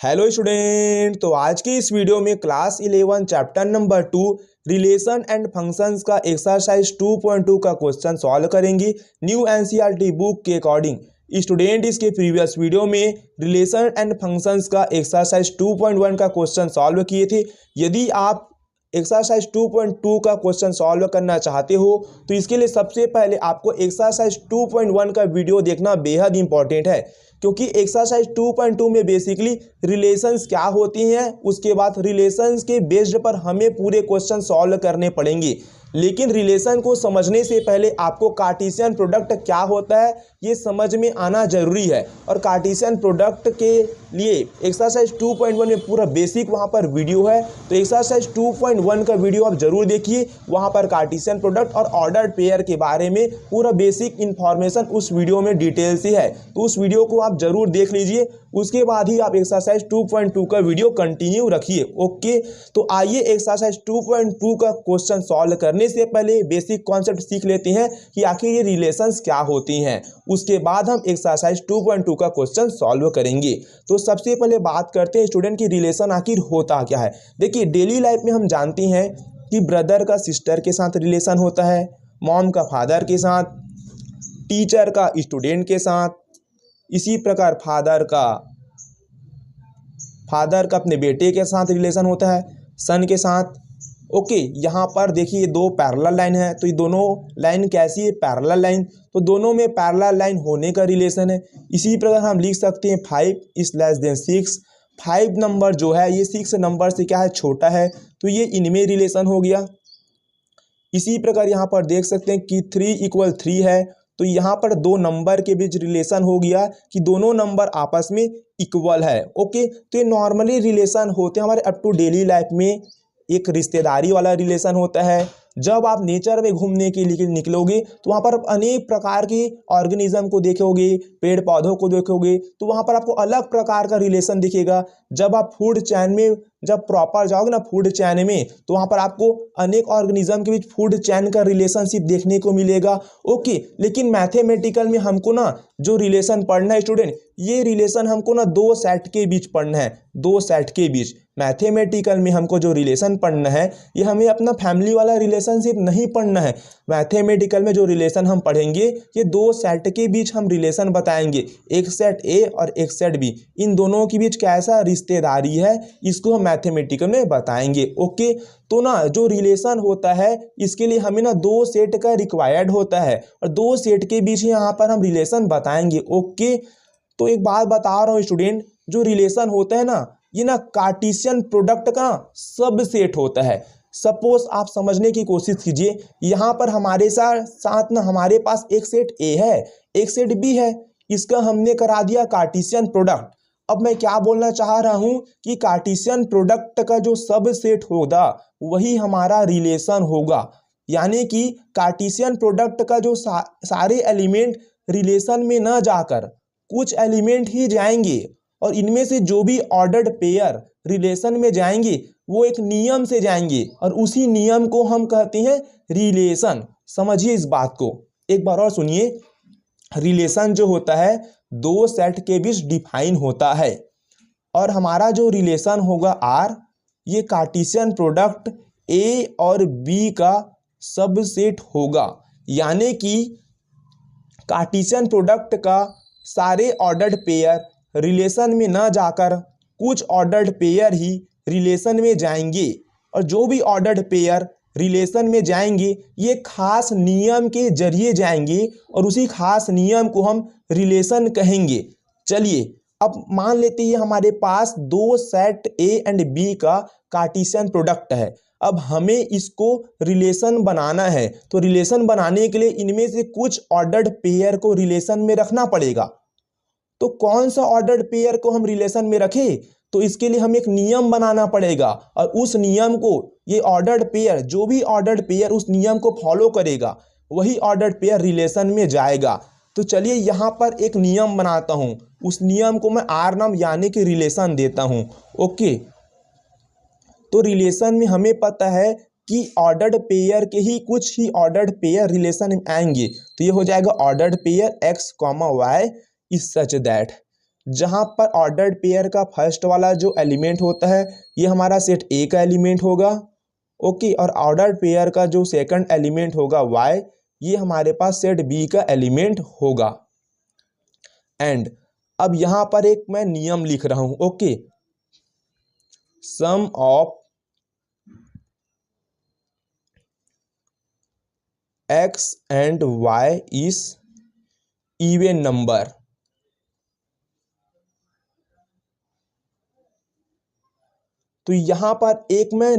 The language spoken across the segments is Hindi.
Hello student. तो आज की इस वीडियो में class 11 chapter number 2 relation and functions का एक्सरसाइज 2.2 का क्वेश्चन सॉल्व करेंगे न्यू एनसीईआरटी बुक के अकॉर्डिंग। स्टूडेंट इसके प्रीवियस वीडियो में रिलेशन एंड फंक्शंस का एक्सरसाइज 2.1 का क्वेश्चन सॉल्व किए थे। यदि आप एक्सरसाइज 2.2 का क्वेश्चन सॉल्व करना चाहते हो तो इसके लिए सबसे पहले आपको एक्सरसाइज 2.1 का वीडियो देखना बेहद इंपॉर्टेंट है, क्योंकि एक्सरसाइज 2.2 में बेसिकली रिलेशंस क्या होती हैं, उसके बाद रिलेशंस के बेस्ड पर हमें पूरे क्वेश्चन सॉल्व करने पड़ेंगे। लेकिन रिलेशन को समझने से पहले आपको कार्टेशियन प्रोडक्ट क्या होता है ये समझ में आना जरूरी है। और कार्टेशियन प्रोडक्ट के लिए एक्सरसाइज 2.1 में पूरा बेसिक वहाँ पर वीडियो है, तो एक्सरसाइज 2.1 का वीडियो आप जरूर देखिए। वहाँ पर कार्टेशियन प्रोडक्ट और ऑर्डर्ड पेयर के बारे में पूरा बेसिक इन्फॉर्मेशन उस वीडियो में डिटेल से है, तो उस वीडियो को आप जरूर देख लीजिए। उसके बाद ही आप एक्सरसाइज 2.2 का वीडियो कंटिन्यू रखिए। ओके, तो आइए एक्सरसाइज 2.2 का क्वेश्चन सॉल्व करने से पहले बेसिक कॉन्सेप्ट सीख लेते हैं कि आखिर ये रिलेशंस क्या होती हैं। उसके बाद हम एक्सरसाइज 2.2 का क्वेश्चन सॉल्व करेंगे। तो सबसे पहले बात करते हैं स्टूडेंट की रिलेशन आखिर होता क्या है। देखिए, डेली लाइफ में हम जानते हैं कि ब्रदर का सिस्टर के साथ रिलेशन होता है, मॉम का फादर के साथ, टीचर का स्टूडेंट के साथ, इसी प्रकार फादर का अपने बेटे के साथ रिलेशन होता है, सन के साथ। ओके, यहाँ पर देखिए दो पैरेलल लाइन है, तो ये दोनों लाइन कैसी है, पैरेलल लाइन, तो दोनों में पैरेलल लाइन होने का रिलेशन है। इसी प्रकार हम लिख सकते हैं 5 इज लेस देन 6। 5 नंबर जो है ये 6 नंबर से क्या है, छोटा है, तो ये इनमें रिलेशन हो गया। इसी प्रकार यहाँ पर देख सकते हैं कि 3 = 3 है, तो यहाँ पर दो नंबर के बीच रिलेशन हो गया कि दोनों नंबर आपस में इक्वल है। ओके, तो ये नॉर्मली रिलेशन होते हैं हमारे अप टू डेली लाइफ में। एक रिश्तेदारी वाला रिलेशन होता है। जब आप नेचर में घूमने के लिए निकलोगे तो वहाँ पर आप अनेक प्रकार के ऑर्गेनिज्म को देखोगे, पेड़ पौधों को देखोगे, तो वहाँ पर आपको अलग प्रकार का रिलेशन दिखेगा। जब आप फूड चैन में जब प्रॉपर जाओगे ना फूड चैन में, तो वहाँ पर आपको अनेक ऑर्गेनिज्म के बीच फूड चैन का रिलेशनशिप देखने को मिलेगा। ओके, लेकिन मैथमेटिकल में हमको ना जो रिलेशन पढ़ना है स्टूडेंट, ये रिलेशन हमको ना दो सेट के बीच पढ़ना है, दो सेट के बीच। मैथमेटिकल में हमको जो रिलेशन पढ़ना है ये हमें अपना फैमिली वाला रिलेशनशिप नहीं पढ़ना है। मैथमेटिकल में जो रिलेशन हम पढ़ेंगे ये दो सेट के बीच हम रिलेशन बताएंगे, एक सेट ए और एक सेट बी, इन दोनों के बीच कैसा रिश्तेदारी है इसको हम मैथमेटिकल में बताएंगे। ओके, तो ना जो रिलेशन होता है इसके लिए हमें ना दो सेट का रिक्वायर्ड होता है और दो सेट के बीच यहाँ पर हम रिलेशन बताएंगे। ओके, तो एक बात बता रहा हूँ स्टूडेंट, जो रिलेशन होता है ना ये ना कार्टेशियन प्रोडक्ट का सब सेट होता है। सपोज आप समझने की कोशिश कीजिए, यहाँ पर हमारे साथ ना हमारे पास एक सेट ए है, एक सेट बी है, इसका हमने करा दिया कार्टेशियन प्रोडक्ट। अब मैं क्या बोलना चाह रहा हूँ कि कार्टेशियन प्रोडक्ट का जो सब सेट होगा वही हमारा रिलेशन होगा। यानी कि कार्टेशियन प्रोडक्ट का जो सारे एलिमेंट रिलेशन में न जाकर कुछ एलिमेंट ही जाएंगे, और इनमें से जो भी ऑर्डर्ड पेयर रिलेशन में जाएंगे वो एक नियम से जाएंगे, और उसी नियम को हम कहते हैं रिलेशन। समझिए इस बात को, एक बार और सुनिए। रिलेशन जो होता है दो सेट के बीच डिफाइन होता है, और हमारा जो रिलेशन होगा आर, ये कार्टेशियन प्रोडक्ट ए और बी का सब सेट होगा। यानी कि कार्टेशियन प्रोडक्ट का सारे ऑर्डर्ड पेयर रिलेशन में न जाकर कुछ ऑर्डर्ड पेयर ही रिलेशन में जाएंगे, और जो भी ऑर्डर्ड पेयर रिलेशन में जाएंगे ये खास नियम के जरिए जाएंगे, और उसी खास नियम को हम रिलेशन कहेंगे। चलिए अब मान लेते हैं हमारे पास दो सेट ए एंड बी का कार्टेशियन प्रोडक्ट है। अब हमें इसको रिलेशन बनाना है, तो रिलेशन बनाने के लिए इनमें से कुछ ऑर्डर्ड पेयर को रिलेशन में रखना पड़ेगा। तो कौन सा ऑर्डर्ड पेयर को हम रिलेशन में रखें, तो इसके लिए हमें एक नियम बनाना पड़ेगा, और उस नियम को ये ऑर्डर्ड पेयर, जो भी ऑर्डर्ड पेयर उस नियम को फॉलो करेगा वही ऑर्डर्ड पेयर रिलेशन में जाएगा। तो चलिए यहाँ पर एक नियम बनाता हूँ, उस नियम को मैं आर नाम यानी कि रिलेशन देता हूँ। ओके, तो रिलेशन में हमें पता है कि ऑर्डर्ड पेयर के ही कुछ ही ऑर्डर्ड पेयर रिलेशन में आएंगे, तो ये हो जाएगा ordered pair x, y is such that जहां पर ऑर्डर्ड पेयर का फर्स्ट वाला जो एलिमेंट होता है ये हमारा सेट ए का एलिमेंट होगा, ओके, और ऑर्डर्ड पेयर का जो सेकंड एलिमेंट होगा वाई, ये हमारे पास सेट बी का एलिमेंट होगा। एंड अब यहां पर एक मैं नियम लिख रहा हूं, okay, sum of X and Y is even number. तो यहां पर एक मैं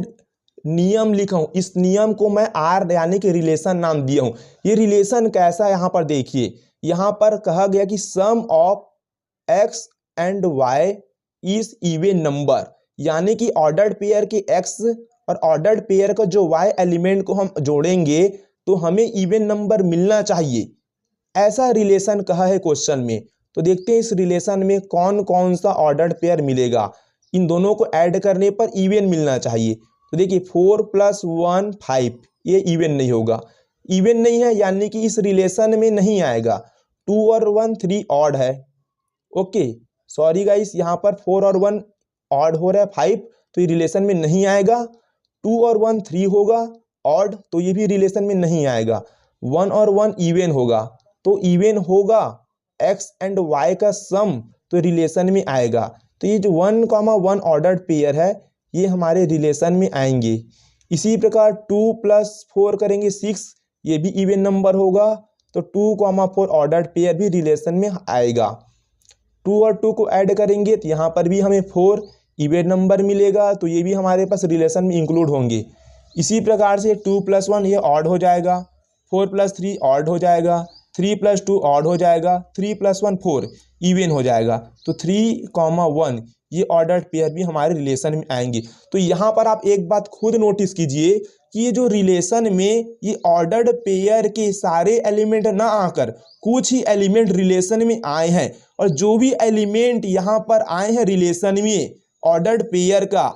नियम लिखा हूं, इस नियम को मैं आर यानी कि रिलेशन नाम दिया हूं। ये रिलेशन कैसा है यहां पर देखिए, यहां पर कहा गया कि sum of X and Y is even number, यानी कि ऑर्डर्ड पेयर के एक्स और ऑर्डर्ड पेयर का जो वाई एलिमेंट को हम जोड़ेंगे तो हमें इवन नंबर मिलना चाहिए, ऐसा रिलेशन कहा है क्वेश्चन में। तो देखते हैं इस रिलेशन में कौन कौन सा ऑर्डर्ड पेयर मिलेगा। इन दोनों को ऐड करने पर इवन मिलना चाहिए। तो देखिए 4 + 1 5, ये इवन नहीं होगा, इवन नहीं है यानी कि इस रिलेशन में नहीं आएगा। 2 और 1 3 ऑड है, ओके, सॉरी गाइस, यहाँ पर 4 और 1 ऑड हो रहा है 5, तो ये रिलेशन में नहीं आएगा। 2 और 1 3 होगा ऑड, तो ये भी रिलेशन में नहीं आएगा। 1 और 1 इवन होगा, तो इवन होगा एक्स एंड वाई का सम, तो रिलेशन में आएगा। तो ये जो 1, 1 ऑर्डर्ड पेयर है ये हमारे रिलेशन में आएंगे। इसी प्रकार 2 + 4 करेंगे 6, ये भी इवन नंबर होगा, तो 2, 4 ऑर्डर्ड पेयर भी रिलेशन में आएगा। 2 और 2 को ऐड करेंगे तो यहाँ पर भी हमें 4 इवन नंबर मिलेगा, तो ये भी हमारे पास रिलेशन में इंक्लूड होंगे। इसी प्रकार से 2 + 1 ये ऑड हो जाएगा, 4 + 3 ऑड हो जाएगा, 3 + 2 ऑड हो जाएगा, 3 + 1 4 इवन हो जाएगा। तो 3, 1 ये ऑर्डर्ड पेयर भी हमारे रिलेशन में आएंगे। तो यहाँ पर आप एक बात खुद नोटिस कीजिए कि ये जो रिलेशन में ये ऑर्डर्ड पेयर के सारे एलिमेंट ना आकर कुछ ही एलिमेंट रिलेशन में आए हैं, और जो भी एलिमेंट यहाँ पर आए हैं रिलेशन में ऑर्डर्ड पेयर का,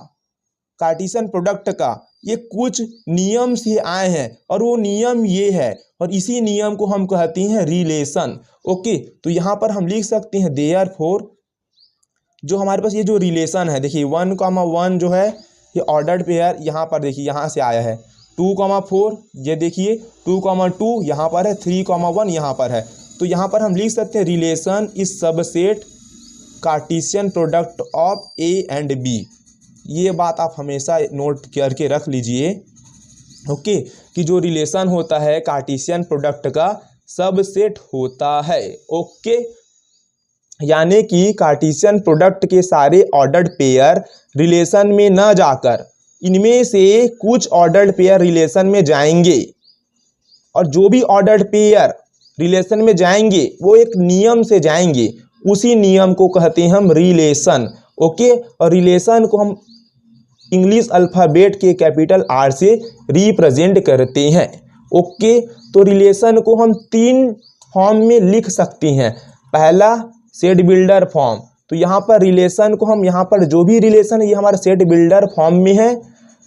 कार्टेशियन प्रोडक्ट का, ये कुछ नियम से आए हैं और वो नियम ये है, और इसी नियम को हम कहते हैं रिलेशन, ओके। तो यहाँ पर हम लिख सकते हैं देयरफॉर, जो हमारे पास ये जो रिलेशन है, देखिए 1, 1 जो है ये ऑर्डर्ड पेयर, यहाँ पर देखिए यहाँ से आया है। 2, 4 ये देखिए 2, 2 यहाँ पर है, 3, 1 यहाँ पर है। तो यहाँ पर हम लिख सकते हैं relation is subset Cartesian product of A and B. ये बात आप हमेशा नोट करके रख लीजिए, ओके, कि जो रिलेशन होता है कार्टेशियन प्रोडक्ट का सबसेट होता है, ओके, यानी कि कार्टेशियन प्रोडक्ट के सारे ऑर्डर्ड पेयर रिलेशन में न जाकर इनमें से कुछ ऑर्डर्ड पेयर रिलेशन में जाएंगे, और जो भी ऑर्डर्ड पेयर रिलेशन में जाएंगे वो एक नियम से जाएंगे, उसी नियम को कहते हैं हम रिलेशन, ओके। और रिलेशन को हम इंग्लिश अल्फ़ाबेट के कैपिटल आर से रिप्रेजेंट करते हैं, ओके। तो रिलेशन को हम 3 फॉर्म में लिख सकते हैं। पहला सेट बिल्डर फॉर्म, तो यहाँ पर रिलेशन को हम, यहाँ पर जो भी रिलेशन है ये हमारा सेट बिल्डर फॉर्म में है।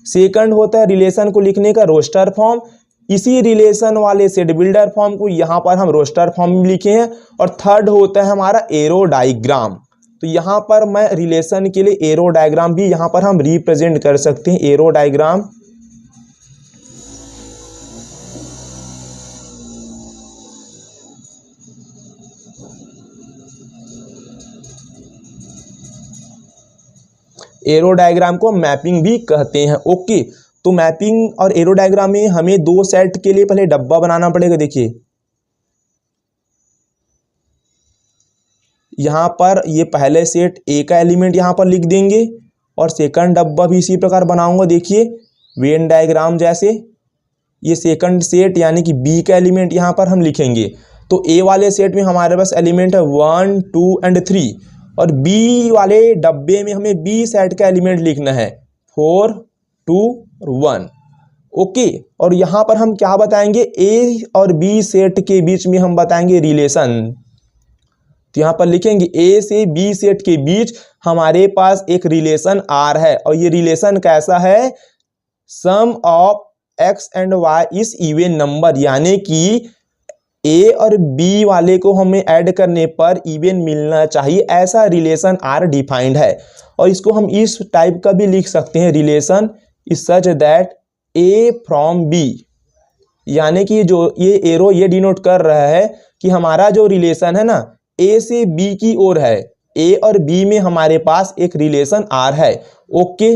सेकंड होता है रिलेशन को लिखने का रोस्टर फॉर्म, इसी रिलेशन वाले सेट बिल्डर फॉर्म को यहाँ पर हम रोस्टर फॉर्म में लिखे हैं। और थर्ड होता है हमारा एरो डायग्राम, तो यहाँ पर मैं रिलेशन के लिए एरो डायग्राम भी यहाँ पर हम रिप्रेजेंट कर सकते हैं, एरो डायग्राम। एरो डायग्राम को मैपिंग भी कहते हैं, ओके। तो मैपिंग और एरो डायग्राम में हमें 2 सेट के लिए पहले डब्बा बनाना पड़ेगा। देखिए यहाँ पर ये पहले सेट ए का एलिमेंट यहाँ पर लिख देंगे, और सेकंड डब्बा भी इसी प्रकार बनाऊंगा। देखिए वेन डायग्राम जैसे ये सेकंड सेट यानी कि बी का एलिमेंट यहाँ पर हम लिखेंगे। तो ए वाले सेट में हमारे पास एलिमेंट है 1, 2 एंड 3, और बी वाले डब्बे में हमें बी सेट का एलिमेंट लिखना है 4, 2 और 1, ओके। और यहाँ पर हम क्या बताएंगे, ए और बी सेट के बीच में हम बताएंगे रिलेशन। तो यहाँ पर लिखेंगे ए से बी सेट के बीच हमारे पास एक रिलेशन आर है, और ये रिलेशन कैसा है, sum of X and Y is even number, यानी कि ए और बी वाले को हमें ऐड करने पर इवन मिलना चाहिए, ऐसा रिलेशन आर डिफाइंड है। और इसको हम इस टाइप का भी लिख सकते हैं, relation is such that A from B, यानी कि जो ये एरो ये डिनोट कर रहा है कि हमारा जो रिलेशन है ना ए से बी की ओर है, ए और बी में हमारे पास एक रिलेशन आर है। ओके,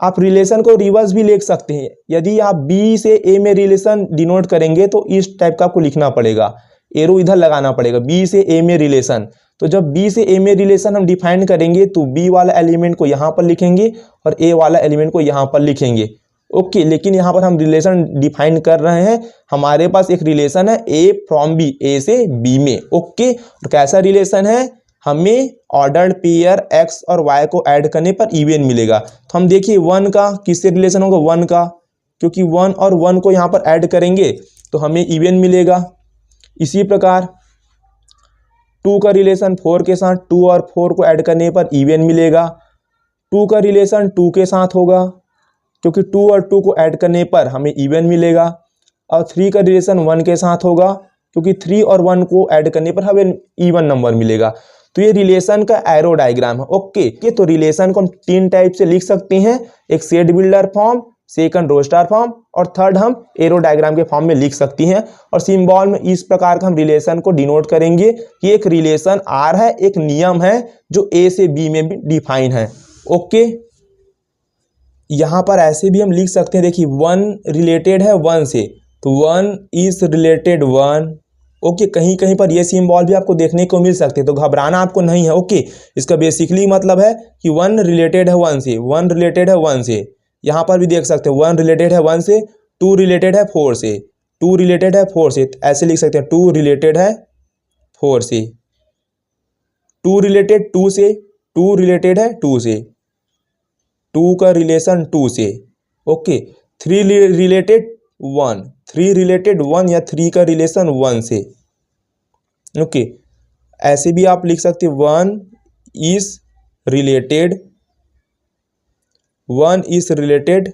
आप रिलेशन को रिवर्स भी लिख सकते हैं। यदि आप बी से ए में रिलेशन डिनोट करेंगे तो इस टाइप का आपको लिखना पड़ेगा, एरो इधर लगाना पड़ेगा, बी से ए में रिलेशन। तो जब बी से ए में रिलेशन हम डिफाइन करेंगे तो बी वाला एलिमेंट को यहाँ पर लिखेंगे और ए वाला एलिमेंट को यहाँ पर लिखेंगे। ओके, लेकिन यहाँ पर हम रिलेशन डिफाइन कर रहे हैं, हमारे पास एक रिलेशन है ए फ्रॉम बी, ए से बी में। ओके, और कैसा रिलेशन है, हमें ऑर्डर्ड पेयर एक्स और वाई को ऐड करने पर इवन मिलेगा। तो हम देखिए 1 का किससे रिलेशन होगा, 1 का, क्योंकि 1 और 1 को यहाँ पर ऐड करेंगे तो हमें इवन मिलेगा। इसी प्रकार 2 का रिलेशन 4 के साथ, 2 और 4 को ऐड करने पर इवन मिलेगा। 2 का रिलेशन 2 के साथ होगा क्योंकि 2 और 2 को ऐड करने पर हमें इवन मिलेगा। और 3 का रिलेशन 1 के साथ होगा क्योंकि 3 और 1 को ऐड करने पर हमें इवन नंबर मिलेगा। तो ये रिलेशन का एरो डायग्राम है। ओके, तो रिलेशन को हम 3 टाइप से लिख सकते हैं, एक set builder form, second roster form और थर्ड हम एरो डायग्राम के फॉर्म में लिख सकती हैं। और सिंबल में इस प्रकार का हम रिलेशन को डिनोट करेंगे कि एक रिलेशन आर है, एक नियम है जो ए से बी में भी डिफाइन है। ओके, यहाँ पर ऐसे भी हम लिख सकते हैं, देखिए 1 रिलेटेड है 1 से, तो 1 इज रिलेटेड 1। ओके, कहीं कहीं पर ये सिंबल भी आपको देखने को मिल सकते हैं, तो घबराना आपको नहीं है। ओके, इसका बेसिकली मतलब है कि 1 रिलेटेड है 1 से, 1 रिलेटेड है 1 से। यहाँ पर भी देख सकते हैं 1 रिलेटेड है 1 से, 2 रिलेटेड है 4 से, 2 रिलेटेड है 4 से, ऐसे लिख सकते हैं 2 रिलेटेड है 4 से, 2 रिलेटेड 2 से, 2 रिलेटेड है 2 से, 2 का रिलेशन 2 से। ओके, 3 रिलेटेड 1, 3 रिलेटेड 1 या 3 का रिलेशन 1 से। ओके, ऐसे भी आप लिख सकते हैं 1 is related, 1 is related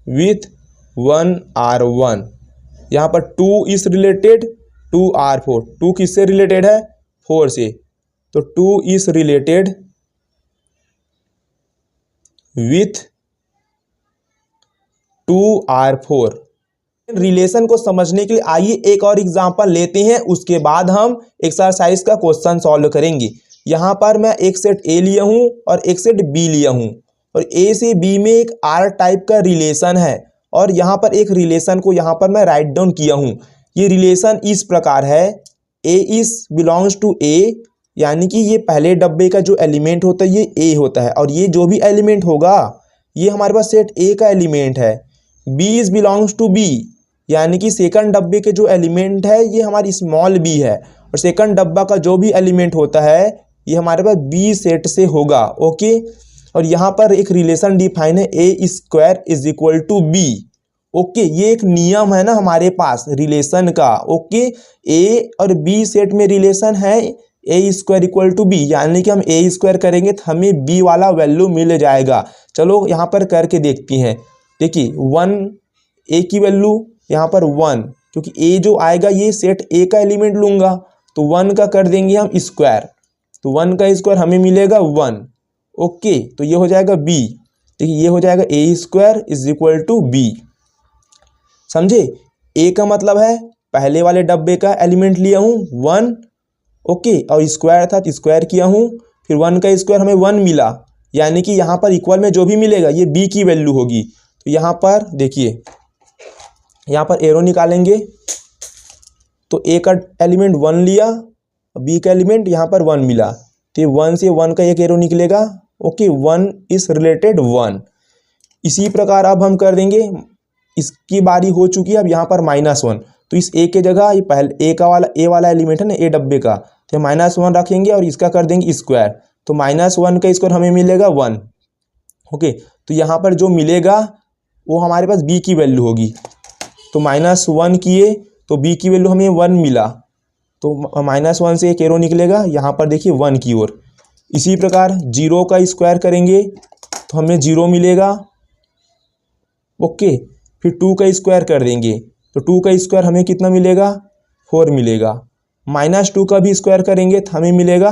with 1 R 1। यहाँ पर 2 इज रिलेटेड 2 आर 4, 2 किससे रिलेटेड है 4 से, तो 2 is related with 2R4। Relation को समझने के लिए आइए एक और एग्जांपल लेते हैं, उसके बाद हम एक्सरसाइज का क्वेश्चन सॉल्व करेंगे। यहाँ पर मैं एक सेट ए लिया हूँ और एक सेट बी लिया हूँ, और ए से बी में एक आर टाइप का रिलेशन है, और यहाँ पर एक रिलेशन को यहाँ पर मैं राइट डाउन किया हूँ। ये रिलेशन इस प्रकार है, ए इज बिलोंग्स टू ए, यानी कि ये पहले डब्बे का जो एलिमेंट होता है ये ए होता है, और ये जो भी एलिमेंट होगा ये हमारे पास सेट ए का एलिमेंट है। B is belongs to B, यानी कि सेकंड डब्बे के जो एलिमेंट है ये हमारी स्मॉल बी है, और सेकंड डब्बा का जो भी एलिमेंट होता है ये हमारे पास बी सेट से होगा। ओके, और यहाँ पर एक रिलेशन डिफाइन है, A square is equal to B. Okay, ये एक नियम है ना हमारे पास रिलेशन का। ओके, ए और बी सेट में रिलेशन है A square equal to B, यानी कि हम ए स्क्वायर करेंगे तो हमें बी वाला वैल्यू मिल जाएगा। चलो यहाँ पर करके देखती हैं। देखिए 1 ए की वैल्यू यहाँ पर 1, क्योंकि ए जो आएगा ये सेट ए का एलिमेंट लूँगा, तो 1 का कर देंगे हम स्क्वायर, तो 1 का स्क्वायर हमें मिलेगा 1। ओके, तो ये हो जाएगा बी। देखिए ये हो जाएगा A square is equal to B. समझे, ए का मतलब है पहले वाले डब्बे का एलिमेंट लिया हूँ 1। ओके, और स्क्वायर था तो स्क्वायर किया हूँ, फिर 1 का स्क्वायर हमें 1 मिला, यानी कि यहाँ पर इक्वल में जो भी मिलेगा ये बी की वैल्यू होगी। तो यहाँ पर देखिए, यहाँ पर एरो निकालेंगे तो ए का एलिमेंट 1 लिया, बी का एलिमेंट यहाँ पर 1 मिला, तो 1 से 1 का एक एरो निकलेगा। Okay, 1 is related 1। इसी प्रकार अब हम कर देंगे, इसकी बारी हो चुकी है, अब यहाँ पर -1, तो इस ए के जगह ये पहले ए वाला एलिमेंट है ना ए डब्बे का, तो -1 रखेंगे और इसका कर देंगे स्क्वायर, तो -1 का स्क्वायर हमें मिलेगा 1। ओके, तो यहाँ पर जो मिलेगा वो हमारे पास बी की वैल्यू होगी, तो -1 किए तो बी की वैल्यू हमें 1 मिला, तो -1 से एक एरो निकलेगा यहाँ पर देखिए 1 की ओर। इसी प्रकार 0 का स्क्वायर करेंगे तो हमें 0 मिलेगा। ओके, फिर 2 का स्क्वायर कर देंगे तो 2 का स्क्वायर हमें कितना मिलेगा, 4 मिलेगा। -2 का भी स्क्वायर करेंगे तो हमें मिलेगा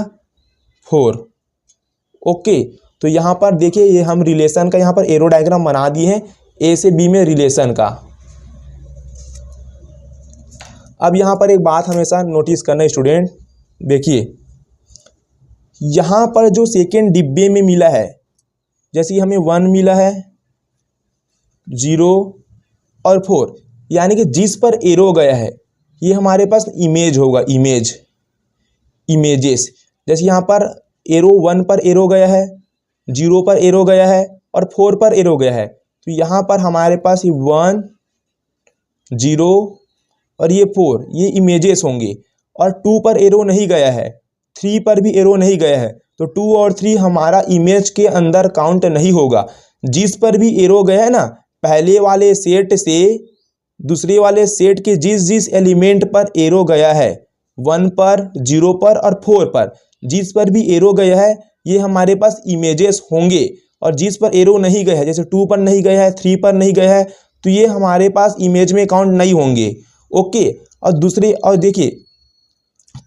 4। ओके, तो यहाँ पर देखिए ये हम रिलेशन का यहाँ पर एरो डायग्राम बना दिए हैं, ए से बी में रिलेशन का। अब यहाँ पर एक बात हमेशा नोटिस करना स्टूडेंट, देखिए यहाँ पर जो सेकेंड डिब्बे में मिला है, जैसे हमें 1 मिला है, 0 और 4, यानी कि जिस पर एरो गया है ये हमारे पास इमेज होगा, इमेजेस। जैसे यहाँ पर एरो 1 पर एरो गया है, 0 पर एरो गया है और 4 पर एरो गया है, तो यहाँ पर हमारे पास ये 1, 0 और ये 4 ये इमेजेस होंगे। और 2 पर एरो नहीं गया है, 3 पर भी एरो नहीं गया है, तो 2 और 3 हमारा इमेज के अंदर काउंट नहीं होगा। जिस पर भी एरो गया है ना, पहले वाले सेट से दूसरे वाले सेट के जिस जिस एलिमेंट पर एरो गया है, 1 पर, 0 पर और 4 पर, जिस पर भी एरो गया है ये हमारे पास इमेजेस होंगे। और जिस पर एरो नहीं गया है, जैसे 2 पर नहीं गया है, 3 पर नहीं गया है, तो ये हमारे पास इमेज में काउंट नहीं होंगे। ओके, और देखिए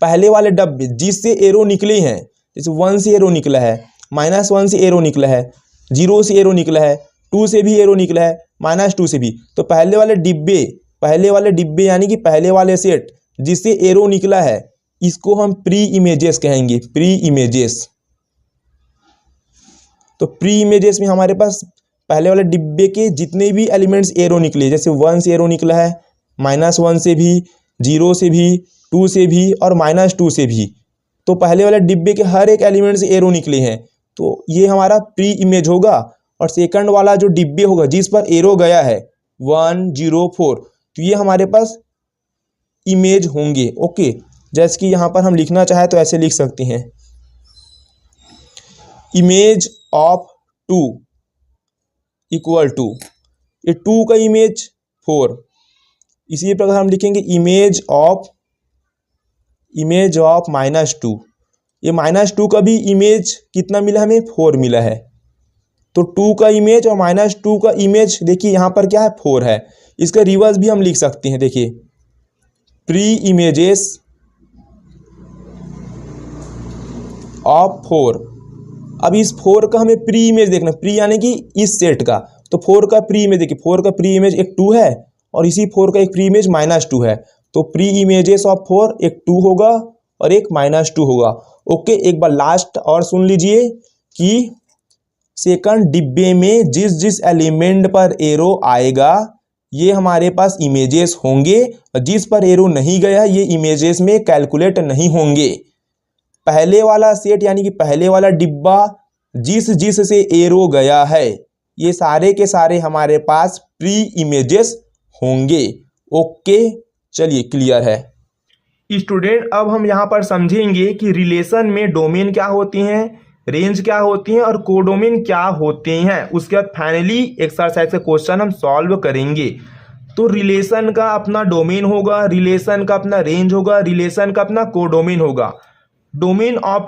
पहले वाले डब्बे जिससे एरो निकले हैं, जैसे 1 से एरो निकला है, -1 से एरो निकला है, 0 से एरो निकला है, 2 से भी एरो निकला है, -2 से भी, तो पहले वाले डिब्बे यानी कि पहले वाले सेट जिससे एरो निकला है इसको हम प्री इमेजेस कहेंगे, प्री इमेजेस। तो प्री इमेजेस में हमारे पास पहले वाले डिब्बे के जितने भी एलिमेंट्स एरो निकले, जैसे 1 से एरो निकला है, -1 से भी, 0 से भी, 2 से भी और -2 से भी, तो पहले वाले डिब्बे के हर एक एलिमेंट से एरो निकले हैं, तो ये हमारा प्री इमेज होगा। और सेकंड वाला जो डिब्बे होगा जिस पर एरो गया है 1, 0, 4, तो ये हमारे पास इमेज होंगे। ओके, जैसे कि यहाँ पर हम लिखना चाहे तो ऐसे लिख सकते हैं, इमेज ऑफ 2 इक्वल टू, ये 2 का इमेज 4, इसी प्रकार हम लिखेंगे इमेज ऑफ -2, ये -2 का भी इमेज कितना मिला हमें, 4 मिला है। तो 2 का इमेज और -2 का इमेज देखिए यहाँ पर क्या है, 4 है। इसका रिवर्स भी हम लिख सकते हैं, देखिए प्री इमेजेस ऑफ 4। अब इस 4 का हमें प्री इमेज देखना, प्री यानी कि इस सेट का, तो 4 का प्री इमेज देखिए, 4 का प्री इमेज एक 2 है और इसी 4 का एक प्री इमेज -2 है, तो प्री इमेजेस ऑफ 4 एक 2 होगा और एक -2 होगा। ओके, एक बार लास्ट और सुन लीजिए कि सेकंड डिब्बे में जिस जिस एलिमेंट पर एरो आएगा ये हमारे पास इमेजेस होंगे, और जिस पर एरो नहीं गया ये इमेजेस में कैलकुलेट नहीं होंगे। पहले वाला सेट यानी कि पहले वाला डिब्बा जिस जिस से एरो गया है ये सारे के सारे हमारे पास प्री इमेजेस होंगे। ओके, चलिए क्लियर है स्टूडेंट। अब हम यहाँ पर समझेंगे कि रिलेशन में डोमेन क्या होती हैं, रेंज क्या होती हैं और कोडोमेन क्या होते हैं। उसके बाद फाइनली एक्सरसाइज का क्वेश्चन हम सॉल्व करेंगे। तो रिलेशन का अपना डोमेन होगा, रिलेशन का अपना रेंज होगा, रिलेशन का अपना कोडोमेन होगा। डोमेन ऑफ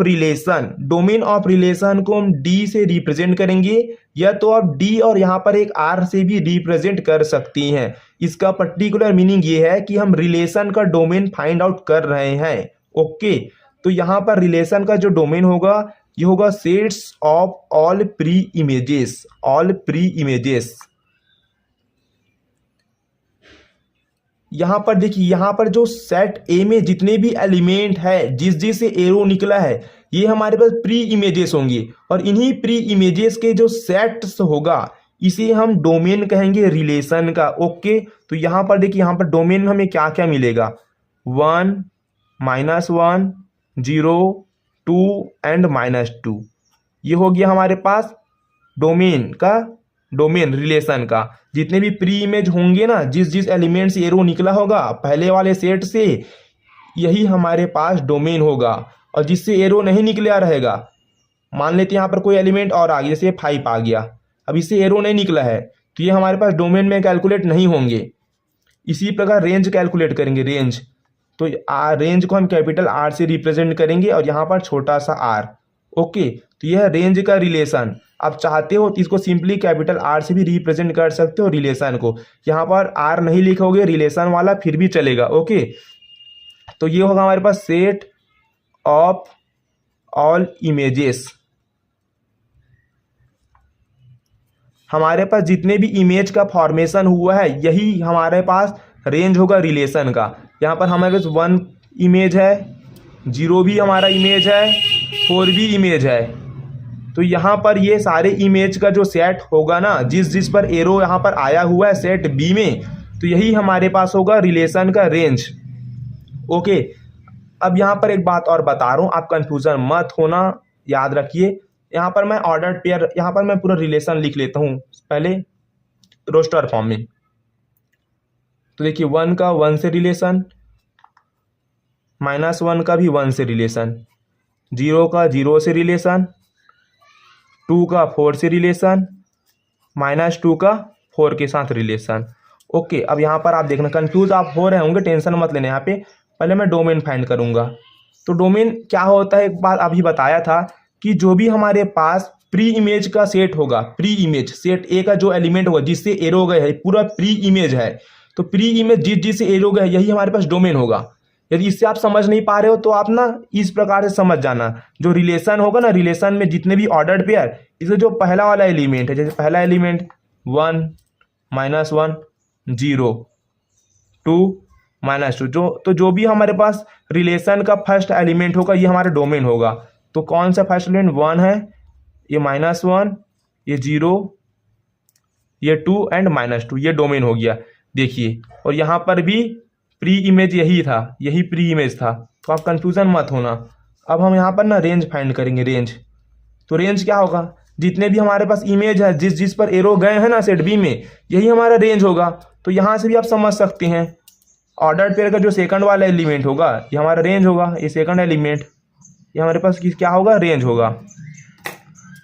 रिलेशन को हम डी से रिप्रेजेंट करेंगे, या तो आप डी और यहाँ पर एक आर से भी रिप्रेजेंट कर सकती हैं। इसका पर्टिकुलर मीनिंग ये है कि हम रिलेशन का डोमेन फाइंड आउट कर रहे हैं। ओके, तो यहाँ पर रिलेशन का जो डोमेन होगा ये होगा sets of all pre images. यहाँ पर देखिए, यहाँ पर जो सेट ए में जितने भी एलिमेंट है जिस जिस से एरो निकला है ये हमारे पास प्री इमेजेस होंगे, और इन्हीं प्री इमेजेस के जो सेट्स होगा इसे हम डोमेन कहेंगे रिलेशन का। ओके, तो यहाँ पर देखिए, यहाँ पर डोमेन में हमें क्या क्या मिलेगा, 1, -1, 0, 2 एंड -2, ये हो गया हमारे पास डोमेन रिलेशन का। जितने भी प्री इमेज होंगे ना, जिस जिस एलिमेंट से एरो निकला होगा पहले वाले सेट से, यही हमारे पास डोमेन होगा। और जिससे एरो नहीं निकला रहेगा, मान लेते हैं यहाँ पर कोई एलिमेंट और आ गया, जैसे 5 आ गया, अब इससे एरो नहीं निकला है तो ये हमारे पास डोमेन में कैलकुलेट नहीं होंगे। इसी प्रकार रेंज कैलकुलेट करेंगे, रेंज तो रेंज को हम कैपिटल आर से रिप्रेजेंट करेंगे और यहाँ पर छोटा सा आर। ओके, तो यह रेंज का रिलेशन। आप चाहते हो तो इसको सिंपली कैपिटल आर से भी रिप्रेजेंट कर सकते हो रिलेशन को। यहाँ पर आर नहीं लिखोगे रिलेशन वाला फिर भी चलेगा। ओके, तो ये होगा हमारे पास सेट ऑफ ऑल इमेजेस। हमारे पास जितने भी इमेज का फॉर्मेशन हुआ है यही हमारे पास रेंज होगा रिलेशन का। यहाँ पर हमारे पास 1 इमेज है, 0 भी हमारा इमेज है, 4 भी इमेज है। तो यहाँ पर ये सारे इमेज का जो सेट होगा ना, जिस पर एरो यहाँ पर आया हुआ है सेट बी में, तो यही हमारे पास होगा रिलेशन का रेंज। ओके, अब यहाँ पर एक बात और बता रहा हूँ, आप कंफ्यूजन मत होना, याद रखिए। यहाँ पर मैं ऑर्डर्ड पेयर, यहाँ पर मैं पूरा रिलेशन लिख लेता हूँ पहले रोस्टर फॉर्म में। तो देखिए 1 का 1 से रिलेशन, -1 का भी 1 से रिलेशन, 0 का 0 से रिलेशन, 2 का 4 से रिलेशन, -2 का 4 के साथ रिलेशन। ओके, अब यहाँ पर आप देखना कंफ्यूज आप हो रहे होंगे, टेंशन मत लेना। यहाँ पे पहले मैं डोमेन फाइंड करूँगा। तो डोमेन क्या होता है, एक बात अभी बताया था कि जो भी हमारे पास प्री इमेज का सेट होगा, प्री इमेज सेट ए का जो एलिमेंट होगा जिससे एरो गए है, पूरा प्री इमेज है, तो प्री इमेज जिससे एरो गए है यही हमारे पास डोमेन होगा। यदि इससे आप समझ नहीं पा रहे हो तो आप ना इस प्रकार से समझ जाना, जो रिलेशन होगा ना, रिलेशन में जितने भी ऑर्डर्ड पेयर, इसमें जो पहला वाला एलिमेंट है, जैसे पहला एलिमेंट 1 -1 0 2 -2, जो भी हमारे पास रिलेशन का फर्स्ट एलिमेंट होगा ये हमारा डोमेन होगा। तो कौन सा फर्स्ट एलिमेंट 1 है, ये -1, ये 0, ये 2 एंड -2, ये डोमेन हो गया। देखिए, और यहाँ पर भी प्री इमेज यही था, यही प्री इमेज था, तो आप कंफ्यूजन मत होना। अब हम यहाँ पर ना रेंज फाइंड करेंगे। रेंज, तो रेंज क्या होगा, जितने भी हमारे पास इमेज है जिस पर एरो गए हैं ना सेट बी में, यही हमारा रेंज होगा। तो यहाँ से भी आप समझ सकते हैं ऑर्डर्ड पेयर का जो सेकंड वाला एलिमेंट होगा ये हमारा रेंज होगा। ये सेकंड एलिमेंट ये हमारे पास क्या होगा, रेंज होगा।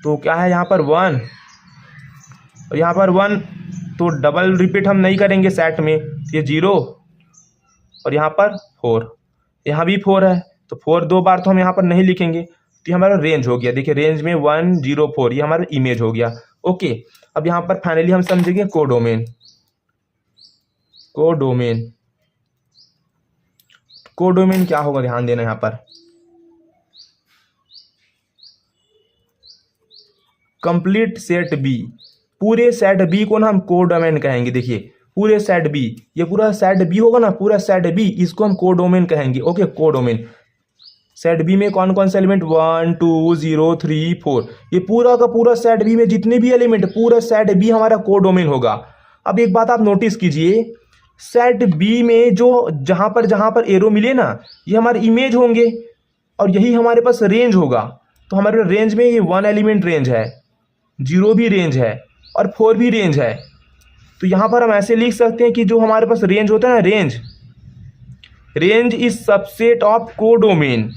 तो क्या है यहाँ पर 1 और यहाँ पर 1, तो डबल रिपीट हम नहीं करेंगे सेट में, ये 0 और यहाँ पर 4, यहाँ भी 4 है, तो 4 2 बार तो हम यहाँ पर नहीं लिखेंगे, तो ये हमारा रेंज हो गया। देखिए रेंज में 1 0 4 ये हमारा इमेज हो गया। ओके, अब यहाँ पर फाइनली हम समझेंगे कोडोमेन। कोडोमेन, कोडोमेन क्या होगा, ध्यान देना यहाँ पर। कंप्लीट सेट बी, पूरे सेट बी को ना हम कोडोमेन कहेंगे। देखिए पूरे सेट बी, ये पूरा सेट बी होगा ना, पूरा सेट बी, इसको हम कोडोमेन कहेंगे। ओके, कोडोमेन सेट बी में कौन कौन से एलिमेंट 1 2 0 3 4, ये पूरा का पूरा सेट बी में जितने भी एलिमेंट, पूरा सेट बी हमारा कोडोमेन होगा। अब एक बात आप नोटिस कीजिए, सेट बी में जो जहां पर एरो मिले ना, ये हमारे इमेज होंगे और यही हमारे पास रेंज होगा। तो हमारे रेंज में ये 1 एलिमेंट रेंज है, 0 भी रेंज है और 4 भी रेंज है। तो यहाँ पर हम ऐसे लिख सकते हैं कि जो हमारे पास रेंज होता है ना, range is subset of codomain.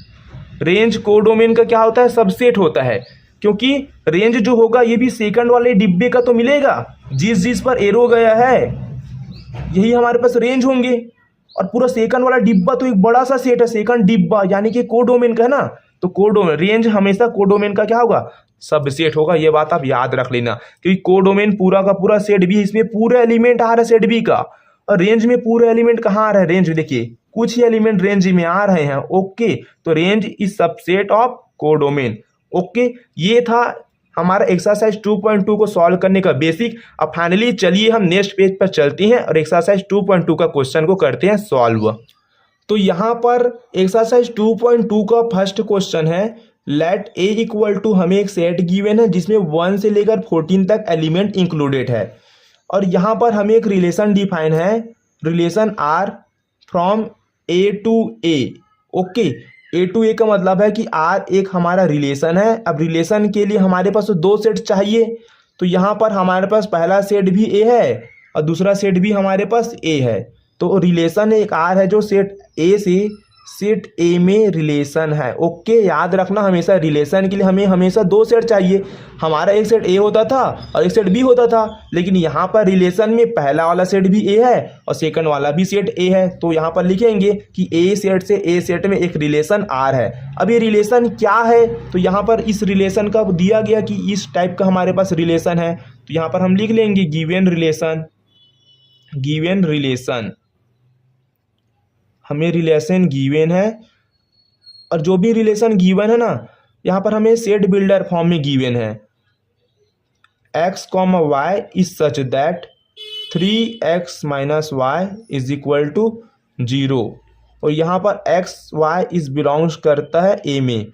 Range codomain का क्या होता है, सबसेट होता है, क्योंकि रेंज जो होगा ये भी सेकंड वाले डिब्बे का तो मिलेगा, जिस पर एरो गया है यही हमारे पास रेंज होंगे। और पूरा सेकंड वाला डिब्बा तो एक बड़ा सा सेट है, सेकंड डिब्बा यानी कि कोडोमेन का है ना, तो कोडोमेन रेंज हमेशा कोडोमेन का क्या होगा, सबसेट होगा। ये बात आप याद रख लेना, क्योंकि कोडोमेन पूरा का पूरा सेट बी, इसमें पूरे एलिमेंट आ रहा है सेट बी का, और रेंज में पूरे एलिमेंट कहाँ आ रहा है, रेंज देखिए कुछ ही एलिमेंट रेंज में आ रहे हैं। ओके, तो range is subset of codomain. Okay, ये था हमारा एक्सरसाइज 2.2 को सॉल्व करने का बेसिक। अब फाइनली चलिए हम नेक्स्ट पेज पर चलते हैं और एक्सरसाइज 2.2 का क्वेश्चन को करते हैं सॉल्व। तो यहाँ पर एक्सरसाइज 2.2 का फर्स्ट क्वेश्चन है, लेट ए इक्वल टू, हमें एक सेट गिवन है जिसमें 1 से लेकर 14 तक एलिमेंट इंक्लूडेड है, और यहाँ पर हमें एक रिलेशन डिफाइन है, relation R from A to A. Okay, A to A का मतलब है कि आर एक हमारा रिलेशन है। अब रिलेशन के लिए हमारे पास 2 सेट चाहिए, तो यहाँ पर हमारे पास पहला सेट भी ए है और दूसरा सेट भी हमारे पास ए है। तो रिलेशन एक आर है जो सेट ए से सेट ए में रिलेशन है। ओके, याद रखना हमेशा रिलेशन के लिए हमें हमेशा दो सेट चाहिए। हमारा एक सेट ए होता था और एक सेट बी होता था, लेकिन यहाँ पर रिलेशन में पहला वाला सेट भी ए है और सेकंड वाला भी सेट ए है। तो यहाँ पर लिखेंगे कि ए सेट से ए सेट में एक रिलेशन आर है। अब ये रिलेशन क्या है, तो यहाँ पर इस रिलेशन का दिया गया कि इस टाइप का हमारे पास रिलेशन है, तो यहाँ पर हम लिख लेंगे गिवन रिलेशन हमें रिलेशन गिवन है। और जो भी रिलेशन गिवन है ना, यहाँ पर हमें सेट बिल्डर फॉर्म में गिवन है। x, y is such that 3x - y is equal to 0। और यहाँ पर x y इज बिलोंग्स करता है a में,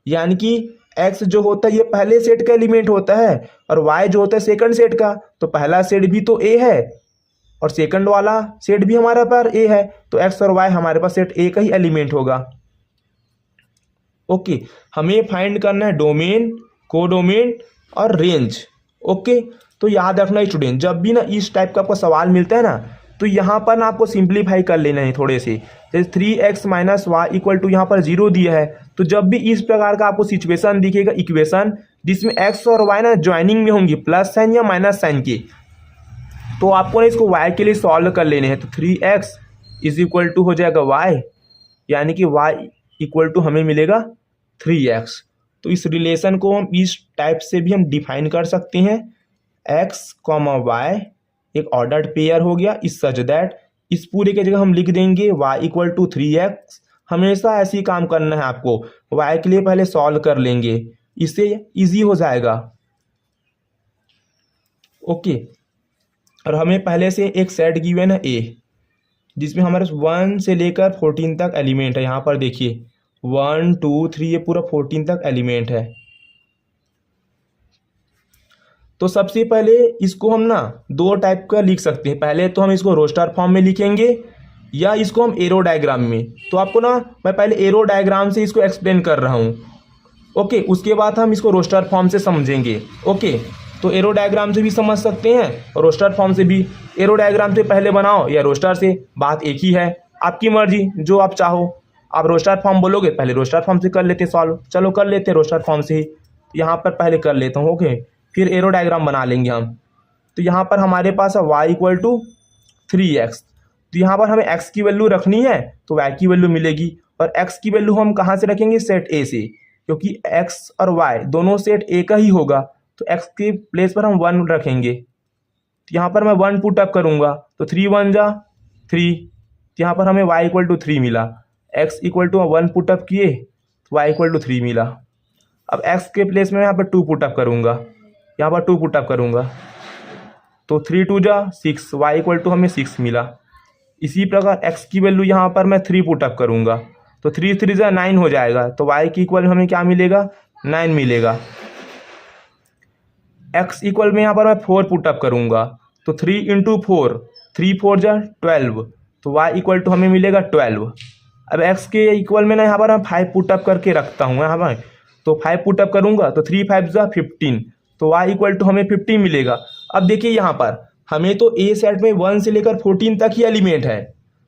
यानी कि x जो होता है ये पहले सेट का एलिमेंट होता है और y जो होता है सेकंड सेट का। तो पहला सेट भी तो a है और सेकंड वाला सेट भी हमारे पास ए है, तो एक्स और वाई हमारे पास सेट ए का ही एलिमेंट होगा। ओके, हमें फाइंड करना है डोमेन, कोडोमेन और रेंज। ओके, तो याद रखना स्टूडेंट, जब भी ना इस टाइप का आपको सवाल मिलता है ना, तो यहाँ पर ना आपको सिंप्लीफाई कर लेना है थोड़े से। जैसे 3x - y इक्वल टू यहाँ पर 0 दिया है, तो जब भी इस प्रकार का आपको सिचुएशन दिखेगा, इक्वेशन जिसमें x और y ना ज्वाइनिंग में होंगी प्लस साइन या माइनस साइन के, तो आपको ना इसको y के लिए सॉल्व कर लेने हैं। तो 3x इज इक्वल टू हो जाएगा y, यानी कि y इक्वल टू हमें मिलेगा 3x। तो इस रिलेशन को हम इस टाइप से भी हम डिफाइन कर सकते हैं, x, y एक ऑर्डर्ड पेयर हो गया इस सच दैट, इस पूरे के जगह हम लिख देंगे y इक्वल टू 3x। हमेशा ऐसे ही काम करना है आपको, y के लिए पहले सॉल्व कर लेंगे, इससे इजी हो जाएगा। ओके, और हमें पहले से एक सेट गिवन है ए, जिसमें हमारे 1 से लेकर 14 तक एलिमेंट है। यहाँ पर देखिए 1 2 3 ये पूरा 14 तक एलिमेंट है। तो सबसे पहले इसको हम ना दो टाइप का लिख सकते हैं। पहले तो हम इसको रोस्टर फॉर्म में लिखेंगे या इसको हम एरो डायग्राम में। तो आपको ना मैं पहले एरो डायग्राम से इसको एक्सप्लेन कर रहा हूँ। ओके, उसके बाद हम इसको रोस्टर फॉर्म से समझेंगे। ओके, तो एरो डायग्राम से भी समझ सकते हैं और रोस्टर फॉर्म से भी। एरो डायग्राम से पहले बनाओ या रोस्टर से, बात एक ही है, आपकी मर्जी जो आप चाहो। आप रोस्टर फॉर्म बोलोगे, पहले रोस्टर फॉर्म से कर लेते सॉल्व। चलो कर लेते रोस्टर फॉर्म से ही, यहाँ पर पहले कर लेता हूँ। ओके, फिर एरो डायग्राम बना लेंगे हम। तो यहाँ पर हमारे पास है y इक्वल टू 3x। तो यहाँ पर हमें x की वैल्यू रखनी है तो y की वैल्यू मिलेगी, और x की वैल्यू हम कहाँ से रखेंगे, सेट a से, क्योंकि x और y दोनों सेट a का ही होगा। तो x के प्लेस पर हम 1 रखेंगे। तो यहाँ पर मैं 1 पुट अप करूँगा, तो 3 1 जा 3। तो यहाँ पर हमें y इक्वल टू 3 मिला। x equal to 1 put up किए तो y इक्वल टू 3 मिला। अब x के प्लेस में यहाँ पर 2 पुट अप करूँगा, यहाँ पर 2 पुट अप करूँगा, तो 3 2 जा 6, y इक्वल टू हमें 6 मिला। इसी प्रकार x की वैल्यू यहाँ पर मैं 3 पुट अप करूँगा, तो 3 3 जा 9 हो जाएगा। तो y की इक्वल हमें क्या मिलेगा, 9 मिलेगा। x इक्वल में यहाँ पर मैं 4 पुट अप करूँगा, तो 3 इंटू 4, 3 4 जा 12, तो y इक्वल टू हमें मिलेगा 12। अब x के इक्वल में ना यहाँ पर मैं 5 पुट अप करके रखता हूँ यहाँ पर, तो 5 पुट अप करूँगा, तो 3 5 जा 15, तो y इक्वल टू हमें 15 मिलेगा। अब देखिए यहाँ पर हमें तो ए सेट में 1 से लेकर 14 तक ही एलिमेंट है,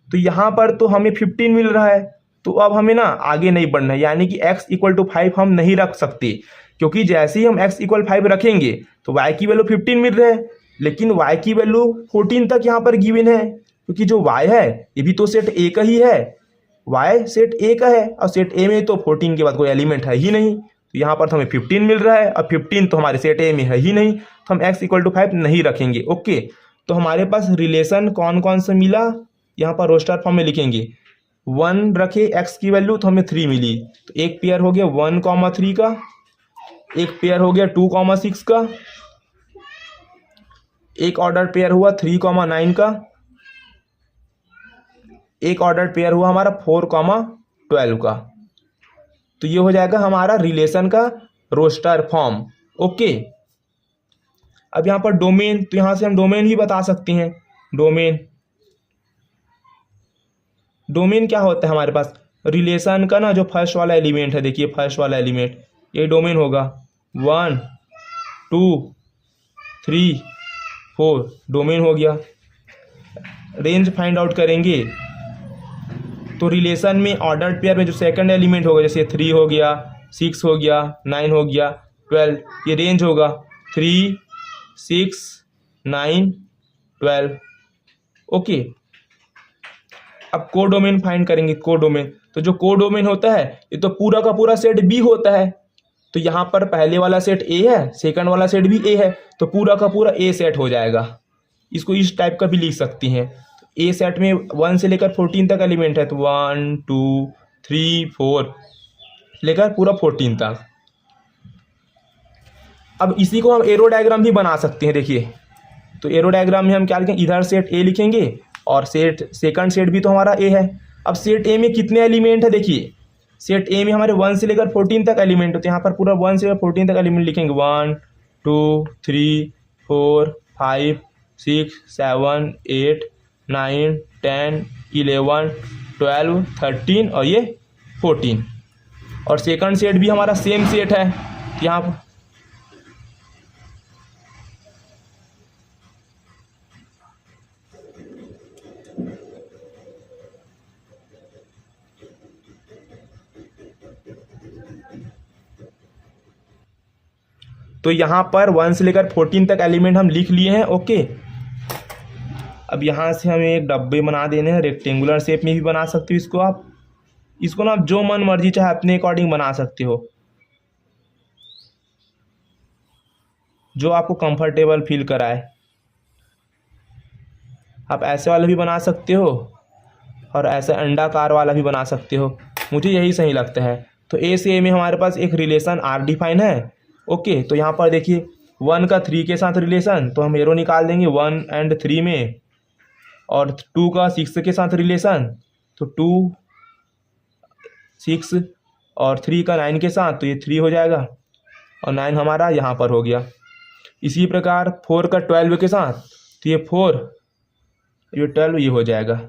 तो यहाँ पर तो हमें 15 मिल रहा है। तो अब हमें ना आगे नहीं बढ़ना है, यानी कि x इक्वल टू 5 हम नहीं रख सकते, क्योंकि जैसे ही हम x इक्वल 5 रखेंगे तो y की वैल्यू 15 मिल रहा है, लेकिन y की वैल्यू 14 तक यहाँ पर गिवन है, क्योंकि जो y है ये भी तो सेट a का ही है, y सेट a का है और सेट a में तो 14 के बाद कोई एलिमेंट है ही नहीं। तो यहाँ पर तो हमें 15 मिल रहा है और 15 तो हमारे सेट a में है ही नहीं, तो हम x इक्वल टू 5 नहीं रखेंगे। ओके, तो हमारे पास रिलेशन कौन कौन सा मिला, यहाँ पर रोस्टर फॉर्म में लिखेंगे। 1 रखे x की वैल्यू तो हमें 3 मिली, तो एक पेयर हो गया 1,3 का, एक पेयर हो गया 2,6 का, एक ऑर्डर पेयर हुआ 3,9 का, एक ऑर्डर पेयर हुआ हमारा 4,12 का। तो ये हो जाएगा हमारा रिलेशन का रोस्टर फॉर्म। ओके, अब यहाँ पर डोमेन, तो यहाँ से हम डोमेन ही बता सकते हैं। डोमेन क्या होता है हमारे पास, रिलेशन का ना जो फर्स्ट वाला एलिमेंट है, देखिए फर्स्ट वाला एलिमेंट ये डोमेन होगा। 1 2 3 4 डोमेन हो गया। रेंज फाइंड आउट करेंगे, तो रिलेशन में ऑर्डर्ड पेयर में जो सेकंड एलिमेंट होगा, जैसे 3 हो गया, 6 हो गया, 9 हो गया, 12, ये रेंज होगा 3, 6, 9, 12। ओके, अब कोडोमेन फाइंड करेंगे। कोडोमेन, तो जो कोडोमेन होता है ये तो पूरा का पूरा सेट बी होता है। तो यहाँ पर पहले वाला सेट ए है, सेकंड वाला सेट भी ए है, तो पूरा का पूरा ए सेट हो जाएगा। इसको इस टाइप का भी लिख सकती हैं। ए सेट में 1 से लेकर 14 तक एलिमेंट है, तो 1 2 3 4 लेकर पूरा 14 तक। अब इसी को हम एरो डायग्राम भी बना सकते हैं। देखिए, तो एरो डायग्राम में हम क्या लिखेंगे, इधर सेट ए लिखेंगे और सेकंड सेट भी तो हमारा ए है। अब सेट ए में कितने एलिमेंट है, देखिए सेट ए में हमारे 1 से लेकर 14 तक एलिमेंट होते हैं। यहाँ पर पूरा 1 से लेकर 14 तक एलिमेंट लिखेंगे। 1 2 3 4 5 6 7 8 9 10 11 12 13 और ये 14। और सेकंड सेट भी हमारा सेम सेट है। यहाँ पर तो यहाँ पर 1 से लेकर 14 तक एलिमेंट हम लिख लिए हैं। ओके, अब यहाँ से हमें एक डब्बे बना देने हैं, रेक्टेंगुलर शेप में भी बना सकते हो इसको आप। इसको ना आप जो मन मर्जी चाहे अपने अकॉर्डिंग बना सकते हो, जो आपको कंफर्टेबल फील कराए। आप ऐसे वाला भी बना सकते हो और ऐसे अंडाकार वाला भी बना सकते हो, मुझे यही सही लगता है। तो ए से ए में हमारे पास एक रिलेशन आर डिफाइन है। ओके, तो यहाँ पर देखिए 1 का 3 के साथ रिलेशन, तो हम एरो निकाल देंगे 1 और 3 में। और 2 का 6 के साथ रिलेशन, तो 2 6 और 3 का 9 के साथ, तो ये 3 हो जाएगा और 9 हमारा यहाँ पर हो गया। इसी प्रकार 4 का 12 के साथ, तो ये 4, ये 12, ये हो जाएगा।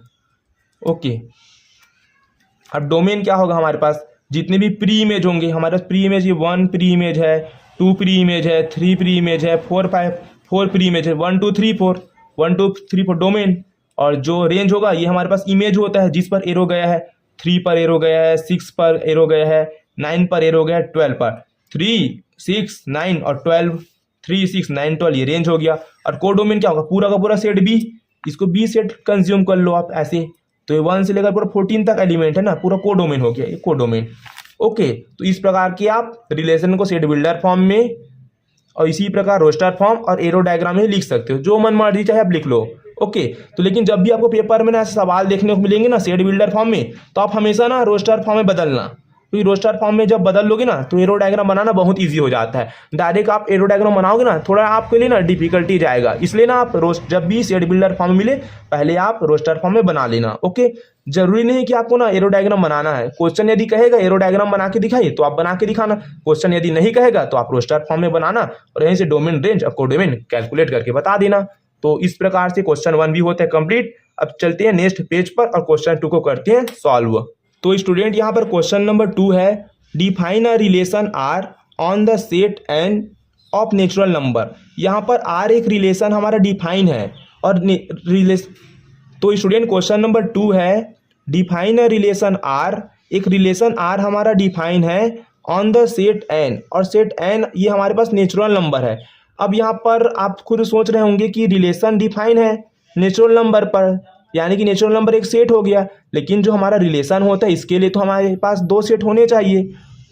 ओके, अब डोमेन क्या होगा हमारे पास, जितने भी प्री इमेज होंगे हमारे पास, प्री इमेज ये 1 प्री इमेज है, 2 प्री इमेज है, 3 प्री इमेज है, 4 प्री इमेज है, 1 2 3 4, 1 2 3 4 डोमेन। और जो रेंज होगा ये हमारे पास इमेज होता है जिस पर एरो गया है। 3 पर एरो गया है, 6 पर एरो गया है, 9 पर एरो गया है, 12 पर। 3 6 9 और 12, 3 6 9 12, ये रेंज हो गया। और कोडोमेन क्या होगा, पूरा का पूरा सेट बी, इसको बी सेट कंज्यूम कर लो आप ऐसे। तो ये 1 से लेकर पूरा 14 तक एलिमेंट है ना, पूरा कोडोमेन हो गया ये कोडोमेन। ओके, तो इस प्रकार की आप रिलेशन को सेट बिल्डर फॉर्म में और इसी प्रकार रोस्टर फॉर्म और एरो डायग्राम में लिख सकते हो, जो मन मर्जी चाहे आप लिख लो। ओके, तो लेकिन जब भी आपको पेपर में ना ऐसे सवाल देखने को मिलेंगे ना सेट बिल्डर फॉर्म में, तो आप हमेशा ना रोस्टर फॉर्म में बदलना, क्योंकि रोस्टर फॉर्म में जब बदल लोगे ना तो एरो डायग्राम बनाना बहुत ईजी हो जाता है। डायरेक्ट आप एरो डायग्राम बनाओगे ना थोड़ा आपके लिए ना डिफिकल्टी जाएगा, इसलिए ना आप जब भी सेट बिल्डर फॉर्म मिले पहले आप रोस्टर फॉर्म में बना लेना। ओके, जरूरी नहीं कि आपको ना एरो डायग्राम बनाना है। क्वेश्चन यदि कहेगा एरो डायग्राम बना के दिखाइए तो आप बना के दिखाना, क्वेश्चन यदि नहीं कहेगा तो आप रोस्टर फॉर्म में बनाना और यहीं से डोमेन रेंज और कोडोमेन कैलकुलेट करके बता देना। तो इस प्रकार से क्वेश्चन 1 भी होता है कंप्लीट। अब चलते हैं नेक्स्ट पेज पर और क्वेश्चन 2 को करते हैं सॉल्व। तो स्टूडेंट यहाँ पर क्वेश्चन नंबर 2 है, define a relation R on the set N of natural number. यहाँ पर आर एक रिलेशन हमारा डिफाइन है और तो स्टूडेंट क्वेश्चन नंबर 2 है, डिफाइन अ रिलेशन आर, एक रिलेशन आर हमारा डिफाइन है ऑन द सेट एन, और सेट एन ये हमारे पास नेचुरल नंबर है। अब यहाँ पर आप खुद सोच रहे होंगे कि रिलेशन डिफाइन है नेचुरल नंबर पर, यानी कि नेचुरल नंबर एक सेट हो गया, लेकिन जो हमारा रिलेशन होता है इसके लिए तो हमारे पास 2 सेट होने चाहिए।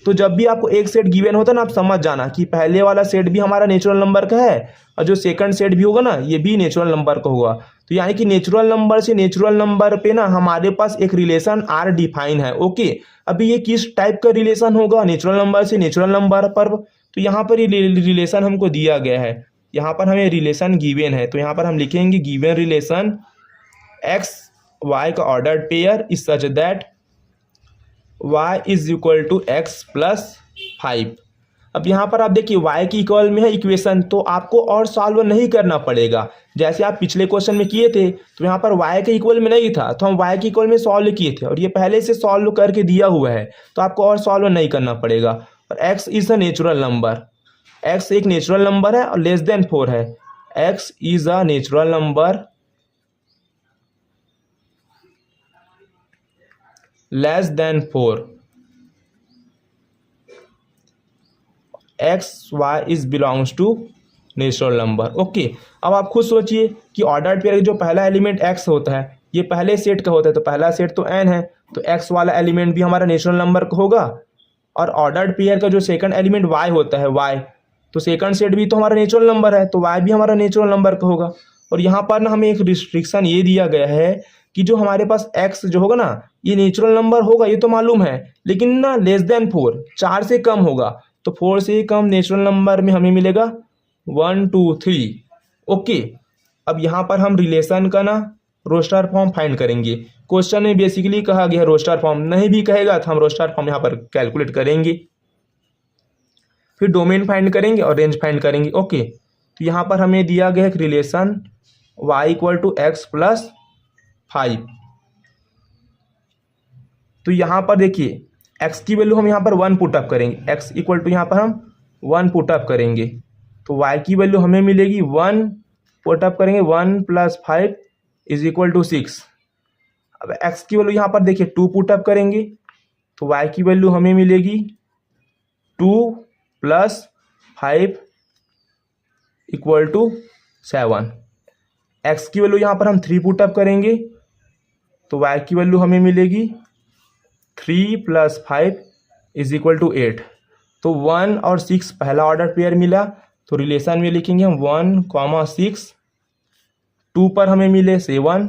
तो जब भी आपको एक सेट गिवन होता है ना, आप समझ जाना कि पहले वाला सेट भी हमारा नेचुरल नंबर का है और जो सेकंड सेट भी होगा ना ये भी नेचुरल नंबर का होगा। तो यानी कि नेचुरल नंबर से नेचुरल नंबर पे ना हमारे पास एक रिलेशन आर डिफाइन है। ओके, अभी ये किस टाइप का रिलेशन होगा, नेचुरल नंबर से नेचुरल नंबर पर। तो यहाँ पर ये रिलेशन हमको दिया गया है, यहाँ पर हमें रिलेशन गिवन है, तो यहाँ पर हम लिखेंगे गिवन रिलेशन एक्स वाई का ordered pair is such that y is equal to X plus 5। अब यहाँ पर आप देखिए y की इक्वल में है इक्वेशन, तो आपको और सॉल्व नहीं करना पड़ेगा। जैसे आप पिछले क्वेश्चन में किए थे तो यहाँ पर y के इक्वल में नहीं था तो हम y के इक्वल में सॉल्व किए थे और ये पहले से सॉल्व करके दिया हुआ है, तो आपको और सॉल्व नहीं करना पड़ेगा। और x is a natural number, x एक नेचुरल नंबर है और लेस देन 4 है। x is a natural number less than 4 X Y is belongs to natural number. Okay, अब आप खुद सोचिए कि ऑर्डर्ड पेयर जो पहला एलिमेंट एक्स होता है ये पहले सेट का होता है, तो पहला सेट तो एन है, तो एक्स वाला एलिमेंट भी हमारा नेचुरल नंबर का होगा। और ऑर्डर्ड पेयर का जो सेकंड एलिमेंट वाई होता है, वाई, तो सेकंड सेट भी तो हमारा नेचुरल नंबर है, तो वाई भी हमारा नेचुरल नंबर का होगा। और यहाँ पर ना हमें एक रिस्ट्रिक्शन ये दिया गया है कि जो हमारे पास एक्स जो होगा ना ये नेचुरल नंबर होगा, ये तो मालूम है, लेकिन ना लेस देन 4, 4 से कम होगा। तो 4 से कम नेचुरल नंबर में हमें मिलेगा 1 2 3। ओके, अब यहाँ पर हम रिलेशन का ना रोस्टर फॉर्म फाइंड करेंगे। क्वेश्चन में बेसिकली कहा गया है रोस्टर फॉर्म, नहीं भी कहेगा तो हम रोस्टर फॉर्म यहाँ पर कैलकुलेट करेंगे, फिर डोमेन फाइंड करेंगे और रेंज फाइंड करेंगे। ओके, तो यहाँ पर हमें दिया गया है relation y equal to X plus 5। तो यहाँ पर देखिए x की वैल्यू हम यहाँ पर 1 पुटअप करेंगे, x इक्वल टू यहाँ पर हम 1 पुटअप करेंगे, तो y की वैल्यू हमें मिलेगी 1 पुटअप करेंगे, 1 प्लस 5 इज इक्वल टू 6। अब x की वैल्यू यहाँ पर देखिए 2 पुटअप करेंगे, तो y की वैल्यू हमें मिलेगी 2 प्लस 5 इक्वल टू 7। x की वैल्यू यहाँ पर हम 3 पुटअप करेंगे, तो y की वैल्यू हमें मिलेगी 3 प्लस 5 इज इक्वल टू 8। तो 1 और 6 पहला ऑर्डर पेयर मिला, तो रिलेशन में लिखेंगे हम 1, 6। 2 पर हमें मिले 7,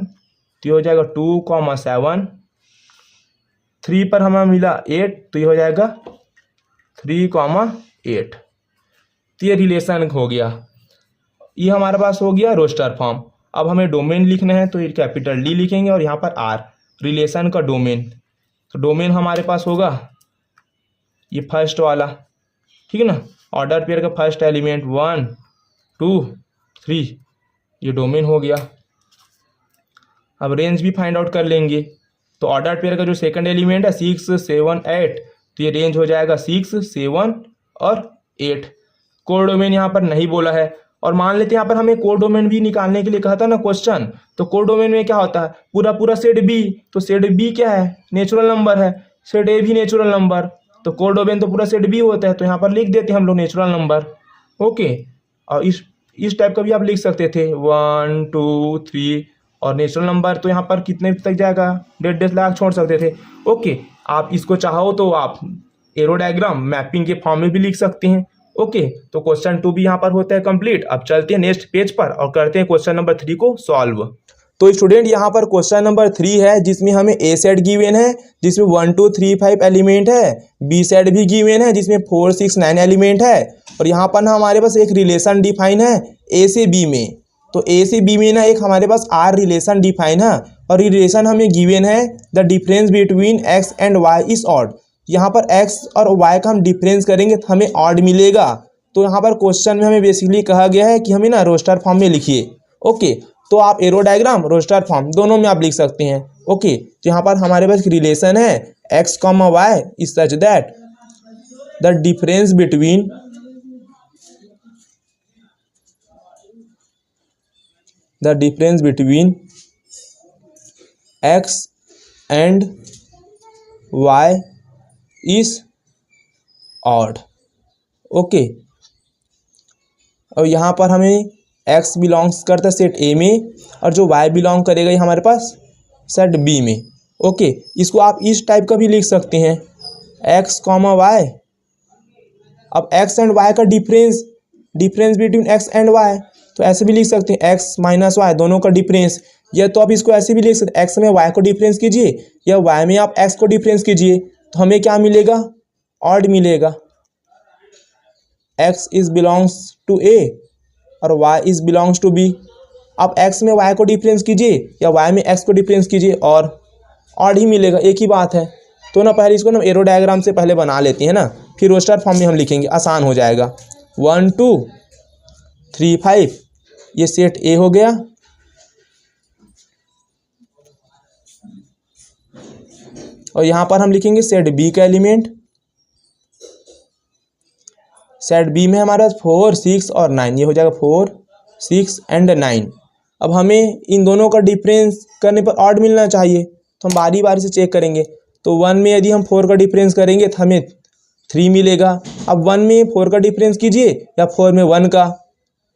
तो ये हो जाएगा 2, 7। 3 पर हमें मिला 8, तो ये हो जाएगा 3, 8। तो ये रिलेशन हो गया, ये हमारे पास हो गया रोस्टर फॉर्म। अब हमें डोमेन लिखना है, तो ये कैपिटल डी लिखेंगे और यहाँ पर आर रिलेशन का डोमेन। तो डोमेन हमारे पास होगा ये फर्स्ट वाला, ठीक है ना, ऑर्डर पेयर का फर्स्ट एलिमेंट 1 2 3, ये डोमेन हो गया। अब रेंज भी फाइंड आउट कर लेंगे, तो ऑर्डर पेयर का जो सेकंड एलिमेंट है 6 7 8, तो ये रेंज हो जाएगा 6 7 और 8। कोर डोमेन यहाँ पर नहीं बोला है, और मान लेते हैं यहाँ पर हमें कोर डोमेन भी निकालने के लिए कहा था ना क्वेश्चन, तो कोर डोमेन में क्या होता है, पूरा पूरा सेट बी, तो सेट बी क्या है, नेचुरल नंबर है, सेट ए भी नेचुरल नंबर, तो कोर डोमेन तो पूरा सेट बी होता है, तो यहाँ पर लिख देते हैं हम लोग नेचुरल नंबर। ओके, और इस टाइप का भी आप लिख सकते थे 1 2 3, और नेचुरल नंबर तो यहाँ पर कितने तक जाएगा, 1.5 लाख छोड़ सकते थे। ओके, आप इसको चाहो तो आप एरो डायग्राम मैपिंग के फॉर्म में भी लिख सकते हैं। ओके, तो क्वेश्चन 2 भी यहाँ पर होता है कंप्लीट। अब चलते हैं नेक्स्ट पेज पर और करते हैं क्वेश्चन नंबर 3 को सॉल्व। तो स्टूडेंट यहाँ पर क्वेश्चन नंबर 3 है, जिसमें हमें ए सेट गिवन है जिसमें 1 2 3 5 एलिमेंट है, बी सेट भी गिवन है जिसमें 4 6 9 एलिमेंट है, और यहाँ पर ना हमारे पास एक रिलेशन डिफाइन है ए से बी में। तो ए से बी में ना एक हमारे पास आर रिलेशन डिफाइन है, और ये रिलेशन हमें गिवन है the difference between X and Y is odd. यहाँ पर x और y का हम डिफरेंस करेंगे तो हमें ऑड मिलेगा। तो यहाँ पर क्वेश्चन में हमें बेसिकली कहा गया है कि हमें ना रोस्टर फॉर्म में लिखिए। ओके, तो आप एरो डायग्राम रोस्टर फॉर्म दोनों में आप लिख सकते हैं। ओके, तो यहाँ पर हमारे पास रिलेशन है x, y is such that the difference between x and y is odd. Okay, और यहाँ पर हमें x बिलोंग्स करता है सेट ए में, और जो y बिलोंग करेगा ये हमारे पास सेट बी में। ओके, इसको आप इस टाइप का भी लिख सकते हैं x, y। अब x एंड y का difference between x and y, तो ऐसे भी लिख सकते हैं x माइनस वाई दोनों का डिफरेंस, या तो आप इसको ऐसे भी लिख सकते हैं x में y को डिफरेंस कीजिए या y में आप x को डिफरेंस कीजिए, तो हमें क्या मिलेगा, ऑड मिलेगा। x is belongs to a और y is belongs to b। आप x में y को डिफरेंस कीजिए या y में x को डिफरेंस कीजिए और ऑड ही मिलेगा, एक ही बात है। तो ना पहले इसको ना एरो डायग्राम से पहले बना लेते हैं ना, फिर रोस्टर फॉर्म में हम लिखेंगे, आसान हो जाएगा। 1 2 3 5 ये सेट ए हो गया, और यहाँ पर हम लिखेंगे सेट बी का एलिमेंट। सेट बी में हमारे पास 4 6 और 9, ये हो जाएगा 4 6 एंड 9। अब हमें इन दोनों का डिफरेंस करने पर ऑड मिलना चाहिए, तो हम बारी बारी से चेक करेंगे। तो 1 में यदि हम 4 का डिफरेंस करेंगे तो हमें 3 मिलेगा। अब 1 में 4 का डिफरेंस कीजिए या 4 में 1 का,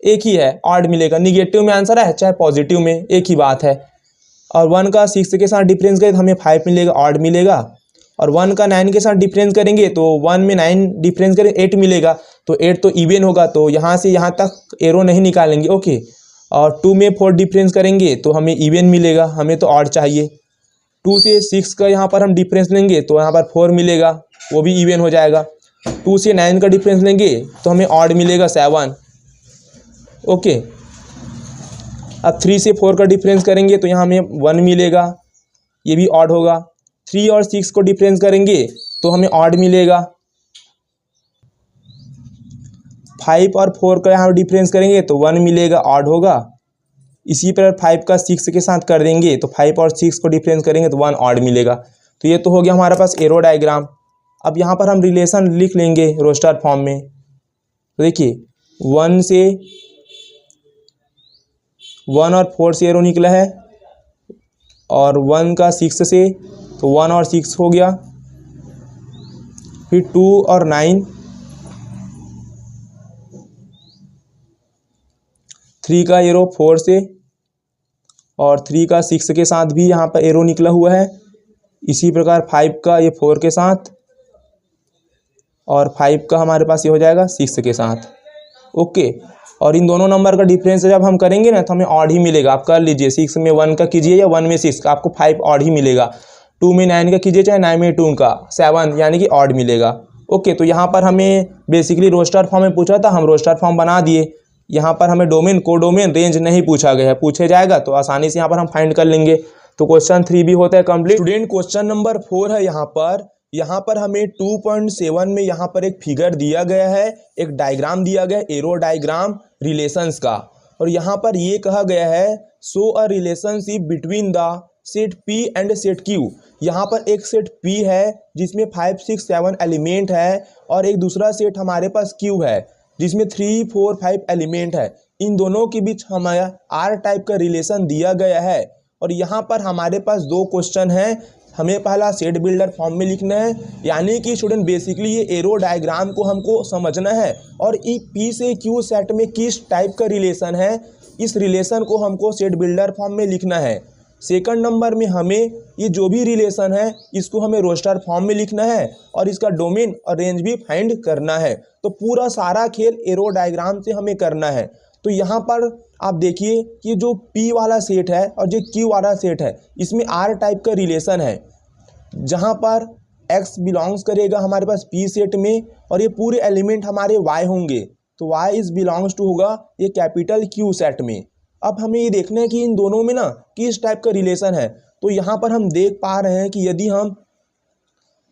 एक ही है, ऑड मिलेगा। निगेटिव में आंसर है चाहे पॉजिटिव में, एक ही बात है। और 1 का 6 के साथ डिफरेंस करें तो हमें 5 मिलेगा, ऑड मिलेगा। और 1 का 9 के साथ डिफरेंस करेंगे तो 1 में 9 डिफरेंस करें 8 मिलेगा, तो 8 तो इवन होगा, तो यहाँ से यहाँ तक एरो नहीं निकालेंगे, ओके। और 2 में 4 डिफरेंस करेंगे तो हमें इवन मिलेगा, हमें तो ऑड चाहिए। 2 से 6 का यहाँ पर हम डिफरेंस लेंगे तो यहाँ पर 4 मिलेगा, वो भी इवन हो जाएगा। 2 से 9 का डिफरेंस लेंगे तो हमें ऑड मिलेगा 7, ओके। अब 3 से 4 का डिफरेंस करेंगे तो यहाँ हमें 1 मिलेगा, ये भी ऑड होगा। 3 और 6 को डिफरेंस करेंगे तो हमें ऑड मिलेगा। 5 और 4 का यहाँ डिफरेंस करेंगे तो 1 मिलेगा, ऑड होगा। इसी पर 5 का 6 के साथ कर देंगे तो 5 और 6 को डिफरेंस करेंगे तो 1 ऑड मिलेगा। तो ये तो हो गया हमारे पास एरो डायग्राम। अब यहाँ पर हम रिलेशन लिख लेंगे रोस्टर फॉर्म में। तो देखिए 1 से 1 और 4 से एरो निकला है, और 1 का 6 से तो 1 और 6 हो गया। फिर 2 और 9, 3 का एरो 4 से, और 3 का 6 के साथ भी यहाँ पर एरो निकला हुआ है। इसी प्रकार 5 का ये 4 के साथ, और 5 का हमारे पास ये हो जाएगा 6 के साथ, ओके। और इन दोनों नंबर का डिफरेंस जब हम करेंगे ना तो हमें ऑड ही मिलेगा। आप कर लीजिए, 6 में 1 का कीजिए या 1 में 6 का, आपको 5 ऑड ही मिलेगा। 2 में 9 का कीजिए चाहे 9 में 2 का, 7 यानी कि ऑड मिलेगा, ओके। तो यहाँ पर हमें बेसिकली रोस्टर फॉर्म में पूछा था, हम रोस्टर फॉर्म बना दिए। यहाँ पर हमें डोमेन, कोडोमेन, रेंज नहीं पूछा गया है, पूछे जाएगा तो आसानी से यहाँ पर हम फाइंड कर लेंगे। तो क्वेश्चन 3 भी होता है कंप्लीट। स्टूडेंट क्वेश्चन नंबर 4 है यहाँ पर हमें 2.7 में यहाँ पर एक फिगर दिया गया है, एक डायग्राम दिया गया है, एरो डायग्राम रिलेशंस का। और यहाँ पर ये कहा गया है show a relationship between the set P and set Q। यहाँ पर एक सेट P है जिसमें 5, 6, 7 एलिमेंट है, और एक दूसरा सेट हमारे पास Q है जिसमें 3, 4, 5 एलिमेंट है। इन दोनों के बीच हमारा R टाइप का रिलेशन दिया गया है। और यहाँ पर हमारे पास 2 क्वेश्चन हैं। हमें पहला सेट बिल्डर फॉर्म में लिखना है, यानी कि स्टूडेंट बेसिकली ये एरो डायग्राम को हमको समझना है, और ई P से Q सेट में किस टाइप का रिलेशन है, इस रिलेशन को हमको सेट बिल्डर फॉर्म में लिखना है। सेकंड नंबर में हमें ये जो भी रिलेशन है इसको हमें रोस्टर फॉर्म में लिखना है, और इसका डोमेन और रेंज भी फाइंड करना है। तो पूरा सारा खेल एरो डायग्राम से हमें करना है। तो यहाँ पर आप देखिए कि जो P वाला सेट है और जो Q वाला सेट है इसमें R टाइप का रिलेशन है, जहाँ पर X बिलोंग्स करेगा हमारे पास P सेट में, और ये पूरे एलिमेंट हमारे Y होंगे, तो Y इज बिलोंग्स टू होगा ये कैपिटल Q सेट में। अब हमें ये देखना है कि इन दोनों में ना किस टाइप का रिलेशन है। तो यहाँ पर हम देख पा रहे हैं कि यदि हम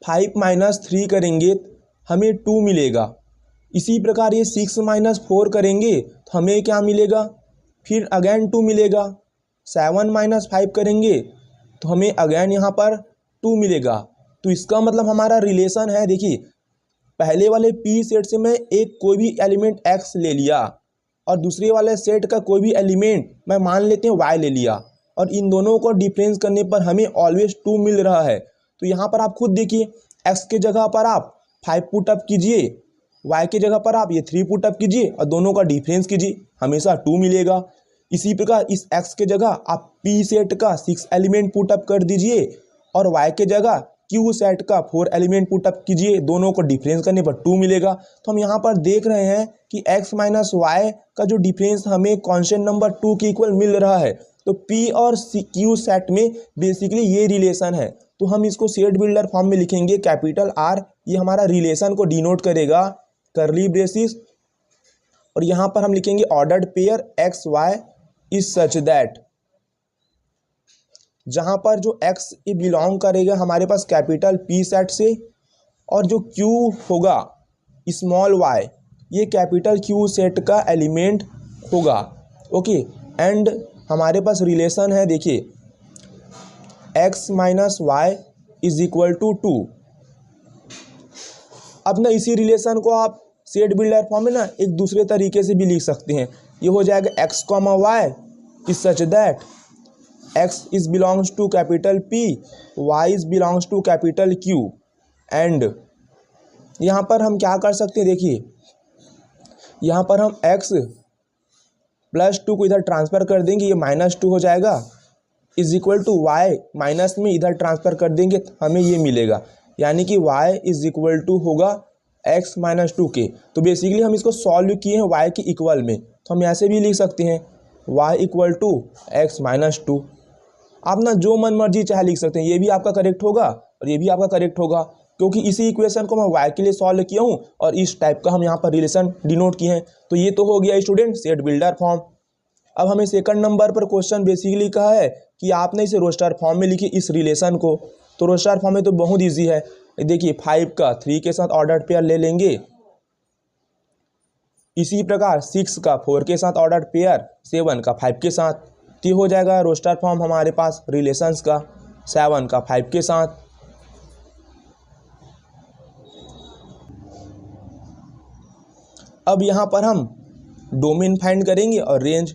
5 - 3 करेंगे हमें 2 मिलेगा। इसी प्रकार ये 6 - 4 करेंगे तो हमें क्या मिलेगा, फिर अगेन 2 मिलेगा। 7 - 5 करेंगे तो हमें अगेन यहाँ पर 2 मिलेगा। तो इसका मतलब हमारा रिलेशन है, देखिए पहले वाले P सेट से मैं एक कोई भी एलिमेंट X ले लिया, और दूसरे वाले सेट का कोई भी एलिमेंट मैं मान लेते हैं Y ले लिया, और इन दोनों को डिफरेंस करने पर हमें ऑलवेज 2 मिल रहा है। तो यहाँ पर आप खुद देखिए, X के जगह पर आप 5 पुट अप कीजिए, Y के जगह पर आप ये 3 पुट अप कीजिए, और दोनों का डिफरेंस कीजिए, हमेशा 2 मिलेगा। इसी प्रकार इस X के जगह आप P सेट का 6 एलिमेंट पुट अप कर दीजिए, और Y के जगह Q सेट का 4 एलिमेंट पुट अप कीजिए, दोनों को डिफरेंस करने पर 2 मिलेगा। तो हम यहाँ पर देख रहे हैं कि X - Y का जो डिफरेंस हमें कांस्टेंट नंबर 2 के इक्वल मिल रहा है। तो P और Q सेट में बेसिकली ये रिलेशन है। तो हम इसको सेट बिल्डर फॉर्म में लिखेंगे, कैपिटल R ये हमारा रिलेशन को डिनोट करेगा, करली ब्रेसिस, और यहाँ पर हम लिखेंगे ordered pair X Y is such that, जहाँ पर जो X ये बिलोंग करेगा हमारे पास कैपिटल P सेट से, और जो Q होगा स्मॉल y ये कैपिटल Q सेट का एलिमेंट होगा, ओके। एंड हमारे पास रिलेशन है, देखिए X - Y is equal to 2। अब ना इसी रिलेशन को आप सेट बिल्डर फॉर्म में ना एक दूसरे तरीके से भी लिख सकते हैं। ये हो जाएगा X, Y is such that X is belongs to capital P, Y is belongs to capital Q. And यहाँ पर हम क्या कर सकते हैं, देखिए यहाँ पर हम x +2 को इधर ट्रांसफ़र कर देंगे, ये -2 हो जाएगा, is equal to Y minus में इधर ट्रांसफ़र कर देंगे तो हमें ये मिलेगा, यानी कि y इज इक्वल टू होगा x - 2 के। तो बेसिकली हम इसको सॉल्व किए हैं y के इक्वल में, तो हम ऐसे भी लिख सकते हैं y इक्वल टू x - 2। आप ना जो मन मर्जी चाहे लिख सकते हैं, ये भी आपका करेक्ट होगा और ये भी आपका करेक्ट होगा, क्योंकि इसी इक्वेशन को मैं y के लिए सॉल्व किया हूँ और इस टाइप का हम यहाँ पर रिलेशन डिनोट किए हैं। तो ये तो हो गया स्टूडेंट सेट बिल्डर फॉर्म। अब हमें सेकंड नंबर पर क्वेश्चन बेसिकली कहा है कि आपने इसे रोस्टर फॉर्म में लिखी इस रिलेशन को। तो रोस्टर फॉर्म में तो बहुत ईजी है, देखिए 5 का 3 के साथ ऑर्डर्ड पेयर ले लेंगे, इसी प्रकार 6 का 4 के साथ ऑर्डर्ड पेयर, 7 का 5 के साथ। तो हो जाएगा रोस्टर फॉर्म हमारे पास रिलेशंस का 7 का 5 के साथ। अब यहाँ पर हम डोमेन फाइंड करेंगे और रेंज।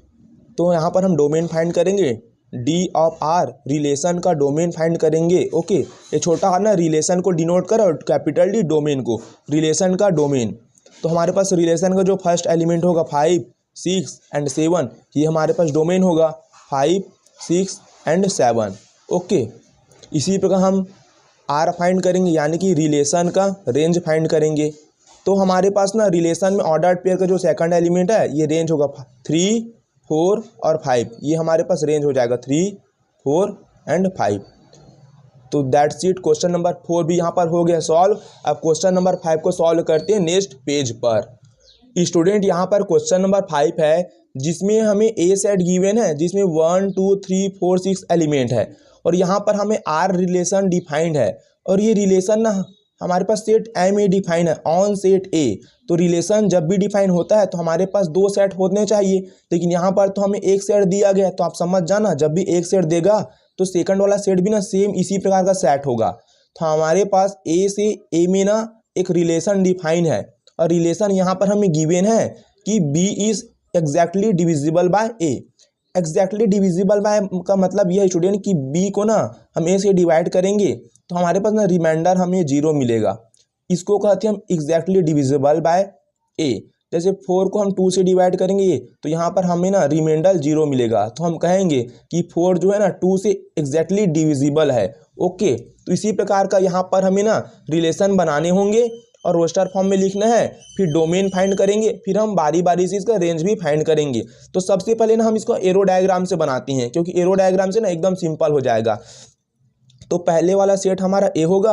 तो यहाँ पर हम डोमेन फाइंड करेंगे, डी ऑफ आर रिलेशन का डोमेन फाइंड करेंगे। ओके, ये छोटा है ना, रिलेशन को डिनोट कर और कैपिटल डी डोमेन को, रिलेशन का डोमेन। तो हमारे पास रिलेशन का जो फर्स्ट एलिमेंट होगा 5, 6 एंड 7, ये हमारे पास डोमेन होगा 5, 6 एंड 7। ओके, इसी प्रकार हम आर फाइंड करेंगे, यानी कि रिलेशन का रेंज फाइंड करेंगे। तो हमारे पास ना रिलेशन में ऑर्डर्ड पेयर का जो सेकंड एलिमेंट है ये रेंज होगा 3, 4 और 5, ये हमारे पास रेंज हो जाएगा 3, 4 एंड 5। तो दैट्स इट, क्वेश्चन नंबर 4 भी यहाँ पर हो गया सॉल्व। अब क्वेश्चन नंबर 5 को सॉल्व करते हैं नेक्स्ट पेज पर। स्टूडेंट यहाँ पर क्वेश्चन नंबर 5 है, जिसमें हमें ए सेट गिवन है, जिसमें 1, 2, 3, 4, 6 एलिमेंट है और यहाँ पर हमें आर रिलेशन डिफाइंड है और ये रिलेशन ना हमारे पास सेट ए में डिफाइन है, ऑन सेट ए। तो रिलेशन जब भी डिफाइन होता है तो हमारे पास 2 सेट होने चाहिए, लेकिन यहाँ पर तो हमें एक सेट दिया गया। तो आप समझ जाना, जब भी एक सेट देगा तो सेकंड वाला सेट भी ना सेम इसी प्रकार का सेट होगा। तो हमारे पास ए से ए में ना एक रिलेशन डिफाइन है और रिलेशन यहाँ पर हमें गिवन है कि B is exactly divisible by A. Exactly divisible by का मतलब यह है स्टूडेंट कि बी को ना हम ए से डिवाइड करेंगे तो हमारे पास ना रिमाइंडर हमें 0 मिलेगा। इसको कहते हैं हम एग्जैक्टली डिविजिबल बाय ए। जैसे 4 को हम 2 से डिवाइड करेंगे ये, तो यहाँ पर हमें ना रिमाइंडर 0 मिलेगा, तो हम कहेंगे कि 4 जो है ना 2 से एग्जैक्टली डिविजिबल है। ओके, तो इसी प्रकार का यहाँ पर हमें ना रिलेशन बनाने होंगे और रोस्टर फॉर्म में लिखना है, फिर डोमेन फाइंड करेंगे, फिर हम बारी बारी से इसका रेंज भी फाइंड करेंगे। तो सबसे पहले ना हम इसको एरो डायग्राम से बनाते हैं, क्योंकि एरो डायग्राम से ना एकदम सिंपल हो जाएगा। तो पहले वाला सेट हमारा ए होगा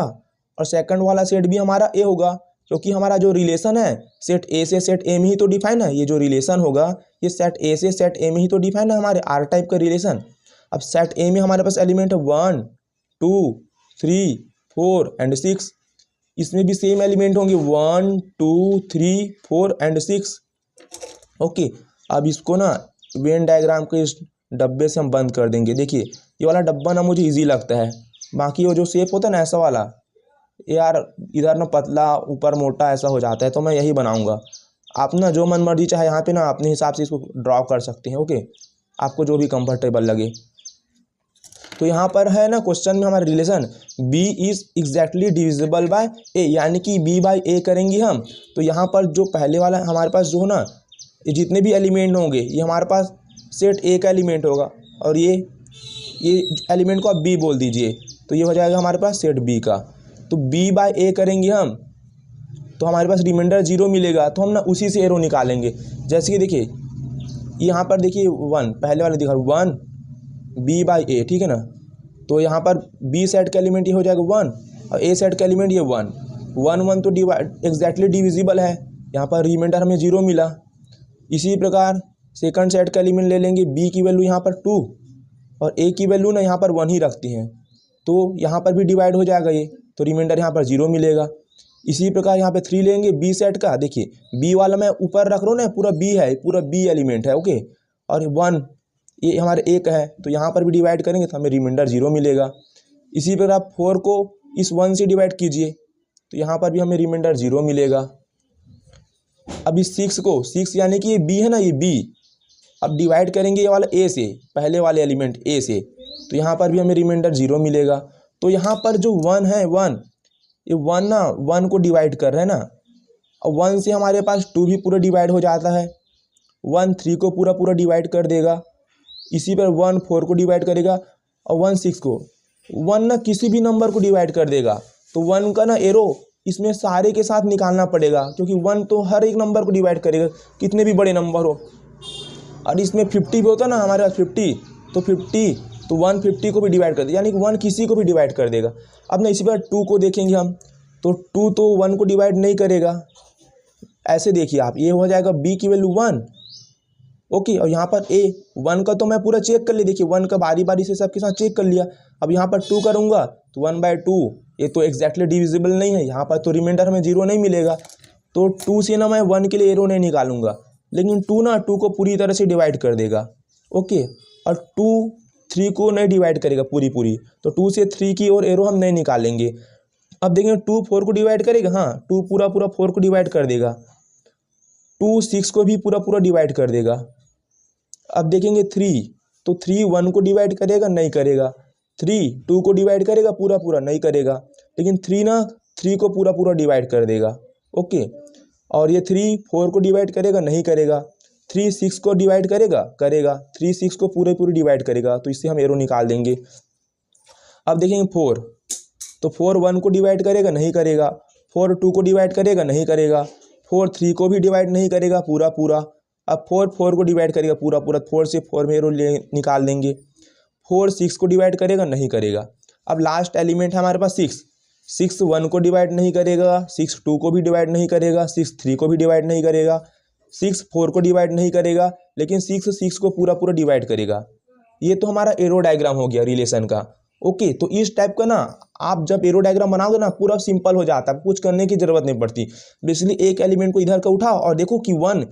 और सेकंड वाला सेट भी हमारा ए होगा, क्योंकि हमारा जो रिलेशन है सेट ए से सेट ए में ही तो डिफाइन है। ये जो रिलेशन होगा ये सेट ए से सेट ए में ही तो डिफाइन है, हमारे आर टाइप का रिलेशन। अब सेट ए में हमारे पास एलिमेंट है 1, 2, 3, 4 एंड 6। इसमें भी सेम एलिमेंट होंगे 1, 2, 3, 4 एंड 6। ओके, अब इसको ना वेन डायग्राम के इस डब्बे से हम बंद कर देंगे। देखिए ये वाला डब्बा ना मुझे इजी लगता है, बाकी वो जो शेप होता है ना ऐसा वाला, यार इधर ना पतला ऊपर मोटा ऐसा हो जाता है, तो मैं यही बनाऊंगा। आप ना जो मन मर्जी चाहे यहाँ पे ना अपने हिसाब से इसको ड्रॉ कर सकते हैं। ओके, आपको जो भी कंफर्टेबल लगे। तो यहाँ पर है ना क्वेश्चन में हमारा relation b is exactly divisible bye a, यानी कि b बाई ए करेंगे हम। तो यहाँ पर जो पहले वाला हमारे पास जो ना ये जितने भी एलिमेंट होंगे ये हमारे पास सेट ए का एलिमेंट होगा और ये एलिमेंट को आप b बोल दीजिए, तो ये हो जाएगा हमारे पास सेट b का। तो b बाय ए करेंगे हम तो हमारे पास रिमाइंडर 0 मिलेगा, तो हम ना उसी से एरो निकालेंगे। जैसे कि देखिए यहाँ पर देखिए 1 पहले वाले दिखा 1 b बाई ए, ठीक है ना। तो यहाँ पर b सेट का एलिमेंट ये हो जाएगा 1 और a सेट का एलिमेंट ये 1, 1, 1 तो डिवाइड एग्जैक्टली डिविजिबल है, यहाँ पर रिमाइंडर हमें 0 मिला। इसी प्रकार सेकंड सेट का एलिमेंट ले लेंगे, b की वैल्यू यहाँ पर 2 और a की वैल्यू ना यहाँ पर 1 ही रखती हैं, तो यहाँ पर भी डिवाइड हो जाएगा ये, तो रिमाइंडर यहाँ पर 0 मिलेगा। इसी प्रकार यहाँ पे 3 लेंगे b सेट का, देखिए b वाला मैं ऊपर रख रहा हूँ ना, पूरा b है, पूरा b एलिमेंट है। ओके, और 1 ये हमारे एक है, तो यहाँ पर भी डिवाइड करेंगे तो हमें रिमाइंडर 0 मिलेगा। इसी प्रकार आप 4 को इस 1 से डिवाइड कीजिए तो यहाँ पर भी हमें रिमाइंडर 0 मिलेगा। अब इस 6 को 6 यानी कि ये b है ना, ये b अब डिवाइड करेंगे ये वाला a से, पहले वाले एलिमेंट a से, तो यहाँ पर भी हमें रिमाइंडर 0 मिलेगा। तो यहाँ पर जो 1 है 1, ये 1 ना 1 को डिवाइड कर रहे हैं ना, और 1 से हमारे पास 2 भी पूरा डिवाइड हो जाता है। 1 3 को पूरा पूरा डिवाइड कर देगा, इसी पर 1 4 को डिवाइड करेगा, और 1 6 को। 1 ना किसी भी नंबर को डिवाइड कर देगा, तो 1 का ना एरो इसमें सारे के साथ निकालना पड़ेगा, क्योंकि 1 तो हर एक नंबर को डिवाइड करेगा, कितने भी बड़े नंबर हो। और इसमें 50 भी होता ना हमारे पास 50, तो 50 तो 1 50 को भी डिवाइड कर देगा, यानी कि 1 किसी को भी डिवाइड कर देगा। अब ना इसी बार 2 को देखेंगे हम, तो 2 तो 1 को डिवाइड नहीं करेगा। ऐसे देखिए आप, ये हो जाएगा b की वैल्यू 1, ओके। और यहाँ पर a 1 का तो मैं पूरा चेक कर लिया, देखिए 1 का बारी बारी से सबके साथ चेक कर लिया। अब यहाँ पर 2 करूँगा तो 1/2, ये तो एग्जैक्टली डिविजिबल नहीं है, यहाँ पर तो रिमाइंडर हमें 0 नहीं मिलेगा। तो 2 से ना मैं 1 के लिए एरो नहीं निकालूंगा, लेकिन 2 ना 2 को पूरी तरह से डिवाइड कर देगा, ओके। और 2 3 को नहीं डिवाइड करेगा पूरी, तो 2 से 3 की और एरो हम नहीं निकालेंगे। अब देखेंगे 2 4 को डिवाइड करेगा, हाँ 2 पूरा 4 को डिवाइड कर देगा। 2 6 को भी पूरा डिवाइड कर देगा। अब देखेंगे 3, तो 3 1 को डिवाइड करेगा, नहीं करेगा। 3 2 को डिवाइड करेगा पूरा नहीं करेगा, लेकिन 3 ना 3 को पूरा डिवाइड कर देगा, ओके। और ये 3 4 को डिवाइड करेगा, नहीं करेगा। 3 6 को डिवाइड करेगा 3 6 को पूरे डिवाइड करेगा, तो इससे हम एरो निकाल देंगे। अब देखेंगे 4, तो 4 1 को डिवाइड करेगा, नहीं करेगा। 4 2 को डिवाइड करेगा, नहीं करेगा। 4 3 को भी डिवाइड नहीं करेगा पूरा। अब 4 4 को डिवाइड करेगा पूरा, 4 से 4 में एरो निकाल देंगे। 4 6 को डिवाइड करेगा, नहीं करेगा। अब लास्ट एलिमेंट है हमारे पास 6 1 को डिवाइड नहीं करेगा, 6 2 को भी डिवाइड नहीं करेगा, 6 3 को भी डिवाइड नहीं करेगा, 6 4 को डिवाइड नहीं करेगा, लेकिन 6 6 को पूरा डिवाइड करेगा। ये तो हमारा एरो डायग्राम हो गया रिलेशन का, ओके। तो इस टाइप का ना आप जब एरो डायग्राम बनाओगे ना, पूरा सिंपल हो जाता है, कुछ करने की जरूरत नहीं पड़ती। बेसिकली एक एलिमेंट को इधर का उठाओ और देखो कि 1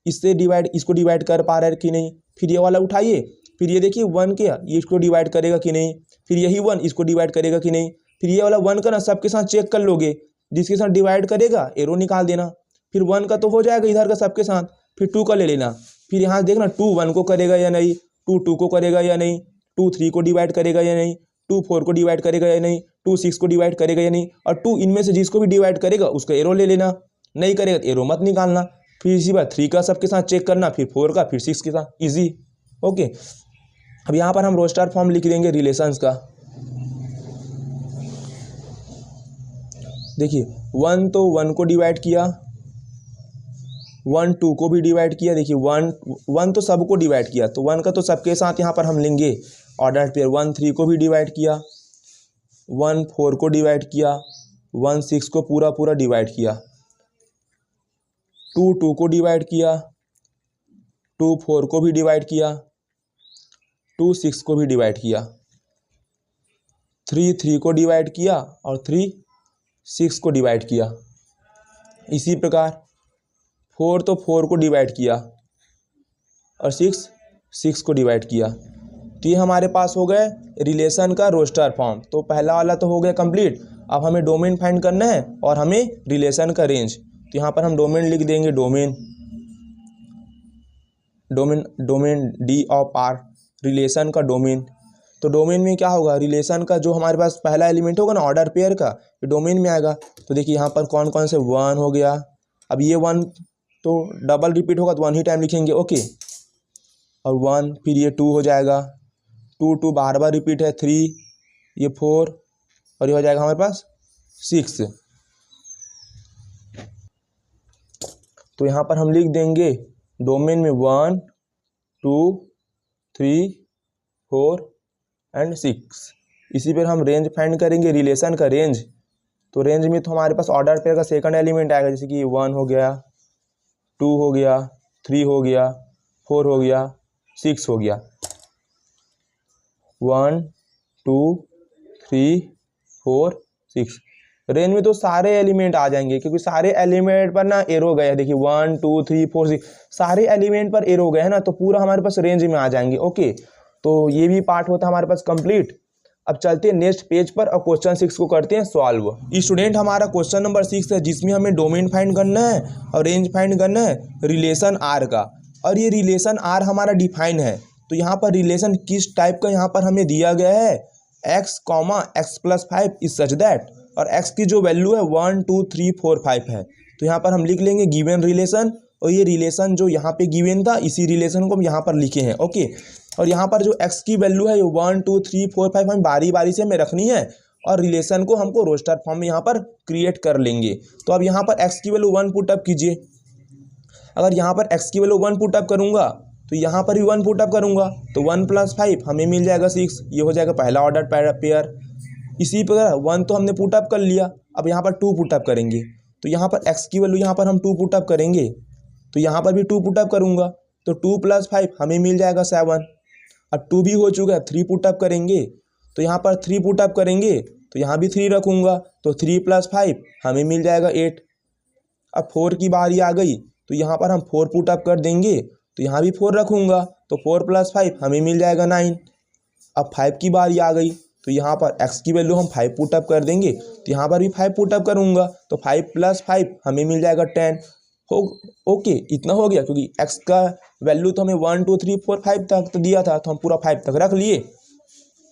इससे इसको डिवाइड कर पा रहा है कि नहीं, फिर ये वाला उठाइए, फिर ये देखिए 1 के ये इसको डिवाइड करेगा कि नहीं, फिर यही 1 इसको डिवाइड करेगा कि नहीं, फिर ये वाला 1 का ना सबके साथ चेक कर लोगे, जिसके साथ डिवाइड करेगा एरो निकाल देना। फिर 1 का तो हो जाएगा इधर का सबके साथ, फिर 2 का ले लेना, फिर यहाँ देखना 2 1 को करेगा या नहीं, 2 2 को करेगा या नहीं, 2 3 को डिवाइड करेगा या नहीं, 2 4 को डिवाइड करेगा या नहीं, 2 6 को डिवाइड करेगा या नहीं, और 2 इनमें से जिसको भी डिवाइड करेगा उसका एरो ले लेना, नहीं करेगा तो एरो मत निकालना। फिर इसी बार 3 का सबके साथ चेक करना, फिर 4 का, फिर 6 के साथ, इजी, ओके। अब यहाँ पर हम रोस्टर फॉर्म लिख देंगे रिलेशंस का। देखिए 1 तो 1 को डिवाइड किया, 1 2 को भी डिवाइड किया, देखिए 1 तो सबको डिवाइड किया, तो 1 का तो सबके साथ यहाँ पर हम लेंगे ऑर्डर पेयर। 1 3 को भी डिवाइड किया, 1 4 को डिवाइड किया, 1 6 को पूरा डिवाइड किया, 2 2 को डिवाइड किया, 2 4 को भी डिवाइड किया, 2 6 को भी डिवाइड किया, 3 3 को डिवाइड किया, और 3 6 को डिवाइड किया। इसी प्रकार 4 तो 4 को डिवाइड किया, और 6 6 को डिवाइड किया। तो ये हमारे पास हो गए रिलेशन का रोस्टर फॉर्म। तो पहला वाला तो हो गया कंप्लीट। अब हमें डोमेन फाइंड करना है और हमें रिलेशन का रेंज। तो यहाँ पर हम डोमेन लिख देंगे, domain D of R, relation का डोमेन। तो डोमेन में क्या होगा, रिलेशन का जो हमारे पास पहला एलिमेंट होगा ना ऑर्डर पेयर का, ये डोमेन में आएगा। तो देखिए यहाँ पर कौन कौन से 1 हो गया। अब ये 1 तो डबल रिपीट होगा तो 1 ही टाइम लिखेंगे, ओके। और 1, फिर ये 2 हो जाएगा, 2 बार बार रिपीट है, 3, ये 4, और ये हो जाएगा हमारे पास 6। तो यहाँ पर हम लिख देंगे डोमेन में 1 2 3 4 एंड 6। इसी पर हम रेंज फाइंड करेंगे, रिलेशन का रेंज। तो रेंज में तो हमारे पास ऑर्डर पेयर का सेकंड एलिमेंट आएगा, जैसे कि 1 हो गया, 2 हो गया, 3 हो गया, 4 हो गया, 6 हो गया। 1 2 3 4 6 रेंज में तो सारे एलिमेंट आ जाएंगे, क्योंकि सारे एलिमेंट पर ना एरो गए हैं। देखिए 1 2 3 4 6 सारे एलिमेंट पर एरो गए हैं ना, तो पूरा हमारे पास रेंज में आ जाएंगे, ओके। तो ये भी पार्ट होता है हमारे पास कंप्लीट। अब चलते हैं नेक्स्ट पेज पर और क्वेश्चन 6 को करते हैं सॉल्व। स्टूडेंट हमारा क्वेश्चन नंबर 6 है, जिसमें हमें डोमेन फाइंड करना है और रेंज फाइंड करना है रिलेशन आर का। और ये रिलेशन आर हमारा डिफाइन है, तो यहाँ पर रिलेशन किस टाइप का यहाँ पर हमें दिया गया है, x comma x plus 5 is such that, और x की जो वैल्यू है 1 2 3 4 5 है। तो यहाँ पर हम लिख लेंगे गिवन रिलेशन, और ये रिलेशन जो यहाँ पे गिवन था इसी रिलेशन को हम यहाँ पर लिखे हैं। ओके, और यहाँ पर जो x की वैल्यू है 1 2 3 4 5 हम बारी बारी से हमें रखनी है, और रिलेशन को हमको रोस्टर फॉर्म में यहाँ पर क्रिएट कर लेंगे। तो अब यहाँ पर x की वैल्यू 1 पुटअप कीजिए। अगर यहाँ पर x की वैल्यू 1 पुटअप करूँगा तो यहाँ पर भी 1 पुटअप करूँगा, तो 1 + 5 हमें मिल जाएगा 6। ये हो जाएगा पहला ऑर्डर पेयर। इसी प्रकार 1 तो हमने पुटअप कर लिया, अब यहाँ पर 2 पुटअप करेंगे। तो यहाँ पर x की वैल्यू यहाँ पर हम 2 पुटअप करेंगे, तो यहाँ पर भी 2 पुटअप करूँगा, तो 2 + 5 हमें मिल जाएगा 7। अब 2 भी हो चुका है, 3 पुटअप करेंगे, तो यहाँ पर 3 पुटअप करेंगे, तो यहाँ भी 3 रखूँगा, तो 3 + 5 हमें मिल जाएगा 8। अब 4 की बारी आ गई, तो यहाँ पर हम 4 पुटअप कर देंगे, तो यहाँ भी 4 रखूँगा, तो 4 + 5 हमें मिल जाएगा 9। अब 5 की बारी आ गई, तो यहाँ पर x की वैल्यू हम 5 पुटअप कर देंगे, तो यहाँ पर भी 5 पुटअप करूँगा, तो 5 + 5 हमें मिल जाएगा 10। हो ओके, इतना हो गया, क्योंकि x का वैल्यू तो हमें 1 2 3 4 5 तक तो दिया था, तो हम पूरा 5 तक रख लिए,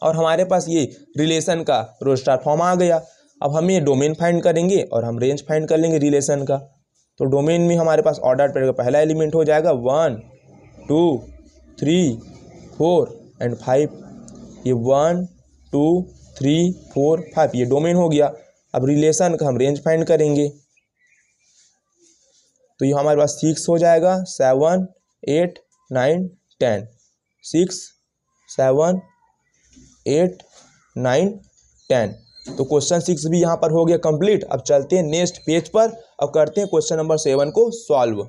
और हमारे पास ये रिलेशन का रोस्टर फॉर्म आ गया। अब हम ये डोमेन फाइंड करेंगे और हम रेंज फाइंड कर लेंगे रिलेशन का। तो डोमेन में हमारे पास ऑर्डर पेयर का पहला एलिमेंट हो जाएगा 1 2 3 4 एंड 5। ये 1 2 3 4 5 ये डोमेन हो गया। अब रिलेशन का हम रेंज फाइंड करेंगे, तो ये हमारे पास 6 हो जाएगा, 7 8 9 10, 6 7 8 9 10। तो क्वेश्चन 6 भी यहाँ पर हो गया कंप्लीट। अब चलते हैं नेक्स्ट पेज पर, अब करते हैं क्वेश्चन नंबर 7 को सॉल्व।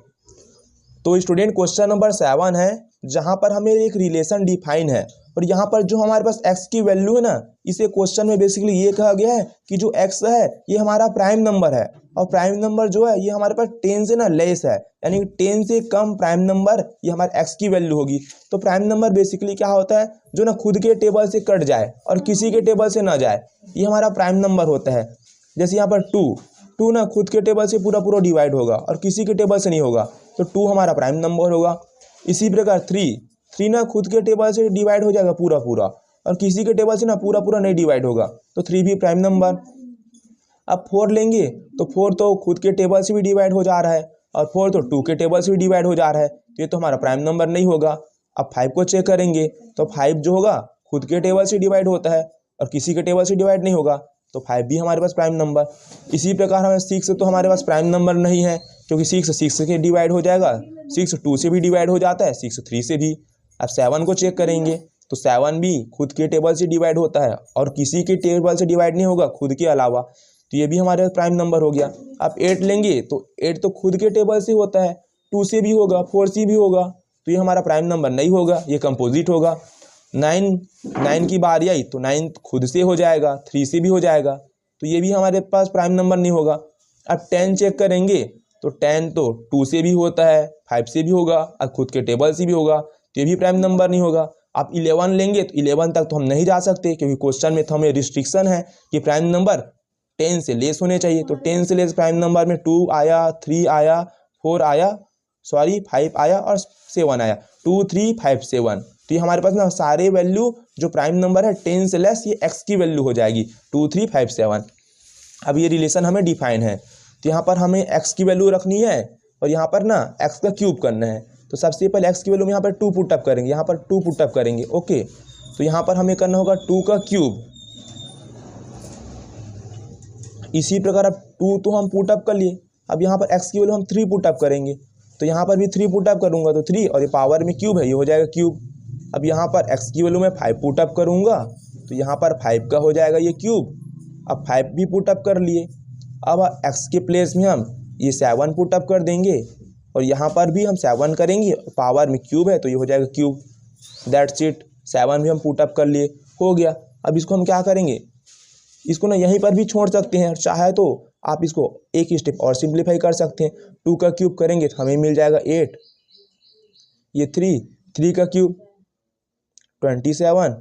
तो स्टूडेंट क्वेश्चन नंबर 7 है, जहाँ पर हमें एक रिलेशन डिफाइन है, और यहाँ पर जो हमारे पास x की वैल्यू है ना, इसे क्वेश्चन में बेसिकली ये कहा गया है कि जो x है ये हमारा प्राइम नंबर है, और प्राइम नंबर जो है ये हमारे पास 10 से ना लेस है, यानी 10 से कम प्राइम नंबर ये हमारे x की वैल्यू होगी। तो प्राइम नंबर बेसिकली क्या होता है, जो ना खुद के टेबल से कट जाए और किसी के टेबल से ना जाए, ये हमारा प्राइम नंबर होता है। जैसे यहाँ पर 2 ना खुद के टेबल से पूरा पूरा डिवाइड होगा और किसी के टेबल से नहीं होगा, तो 2 हमारा प्राइम नंबर होगा। इसी प्रकार 3 ना खुद के टेबल से डिवाइड हो जाएगा पूरा पूरा, और किसी के टेबल से ना पूरा पूरा नहीं डिवाइड होगा, तो 3 भी प्राइम नंबर। अब 4 लेंगे, तो 4 तो खुद के टेबल से भी डिवाइड हो जा रहा है, और 4 तो 2 के टेबल से भी डिवाइड हो जा रहा है, तो ये तो हमारा प्राइम नंबर नहीं होगा। अब 5 को चेक करेंगे, तो 5 जो होगा खुद के टेबल से डिवाइड होता है और किसी के टेबल से डिवाइड नहीं होगा, तो 5 भी हमारे पास प्राइम नंबर। इसी प्रकार हमें 6 तो हमारे पास प्राइम नंबर नहीं है, क्योंकि 6 से डिवाइड हो जाएगा, 6 2 से भी डिवाइड हो जाता है, 6 3 से भी। अब 7 को चेक करेंगे, तो 7 भी खुद के टेबल से डिवाइड होता है और किसी के टेबल से डिवाइड नहीं होगा खुद के अलावा, तो ये भी हमारे प्राइम नंबर हो गया। अब 8 लेंगे, तो 8 तो खुद के टेबल से होता है, 2 से भी होगा, 4 से भी होगा, तो ये हमारा प्राइम नंबर नहीं होगा, ये कंपोजिट होगा। 9 की बारी आई, तो 9 खुद से हो जाएगा, 3 से भी हो जाएगा, तो ये भी हमारे पास प्राइम नंबर नहीं होगा। अब 10 चेक करेंगे, तो 10 तो 2 से भी होता है, 5 से भी होगा और खुद के टेबल से भी होगा, तो ये भी प्राइम नंबर नहीं होगा। आप 11 लेंगे, तो 11 तक तो हम नहीं जा सकते, क्योंकि क्वेश्चन में तो हमें रिस्ट्रिक्शन है कि प्राइम नंबर 10 से लेस होने चाहिए। तो 10 से लेस प्राइम नंबर में 2 आया, 3 आया, 4 आया, 5 आया और 7 आया, 2 3 5 7। तो ये हमारे पास ना सारे वैल्यू जो प्राइम नंबर है 10 से लेस, ये x की वैल्यू हो जाएगी 2 3 5 7। अब ये रिलेशन हमें डिफाइन है, तो यहाँ पर हमें x की वैल्यू रखनी है और यहाँ पर ना x का क्यूब करना है। तो सबसे पहले x की वैल्यू में यहाँ पर 2 पुटअप करेंगे, यहाँ पर 2 पुटअप करेंगे। ओके, तो यहाँ पर हमें करना होगा 2 का क्यूब। इसी प्रकार अब 2 तो हम पुटअप कर लिए, अब यहाँ पर x की वैल्यू हम 3 पुटअप करेंगे, तो यहाँ पर भी 3 पुटअप करूँगा, तो 3 और ये पावर में क्यूब है, ये हो जाएगा क्यूब। अब यहाँ पर x की वैल्यू में 5 पुटअप करूँगा, तो यहाँ पर 5 का हो जाएगा ये क्यूब। अब 5 भी पुटअप कर लिए, अब x के प्लेस में हम ये 7 पुटअप कर देंगे, और यहाँ पर भी हम 7 करेंगे, पावर में क्यूब है तो ये हो जाएगा क्यूब। दैट्स इट, 7 भी हम पुटअप कर लिए, हो गया। अब इसको हम क्या करेंगे, इसको ना यहीं पर भी छोड़ सकते हैं, और चाहे तो आप इसको एक स्टेप और सिंप्लीफाई कर सकते हैं। 2 का क्यूब करेंगे तो हमें मिल जाएगा 8, ये 3 का क्यूब 27,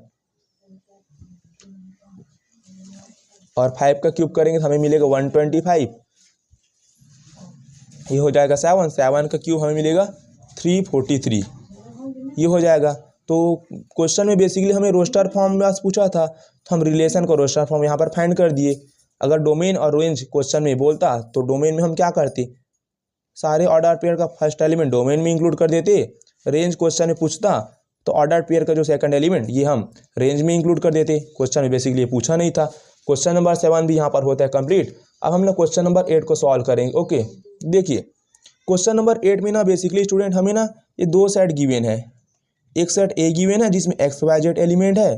और 5 का क्यूब करेंगे तो हमें मिलेगा 125, ये हो जाएगा 7 का क्यूब हमें मिलेगा 343, ये हो जाएगा। तो क्वेश्चन में बेसिकली हमें रोस्टर फॉर्म में आज पूछा था, तो हम रिलेशन को रोस्टर फॉर्म यहाँ पर फाइंड कर दिए। अगर डोमेन और रेंज क्वेश्चन में बोलता तो डोमेन में हम क्या करते, सारे ऑर्डर पेयर का फर्स्ट एलिमेंट डोमेन में इंक्लूड कर देते। रेंज क्वेश्चन में पूछता तो ऑर्डर पेयर का जो सेकंड एलिमेंट ये हम रेंज में इंक्लूड कर देते। क्वेश्चन में बेसिकली ये पूछा नहीं था। क्वेश्चन नंबर 7 भी यहाँ पर होता है कंप्लीट। अब हम लोग क्वेश्चन नंबर 8 को सॉल्व करेंगे। ओके, देखिए क्वेश्चन नंबर 8 में ना बेसिकली स्टूडेंट हमें ना ये दो सेट गिवन है। एक सेट ए गिवन है जिसमें XYZ एलिमेंट है,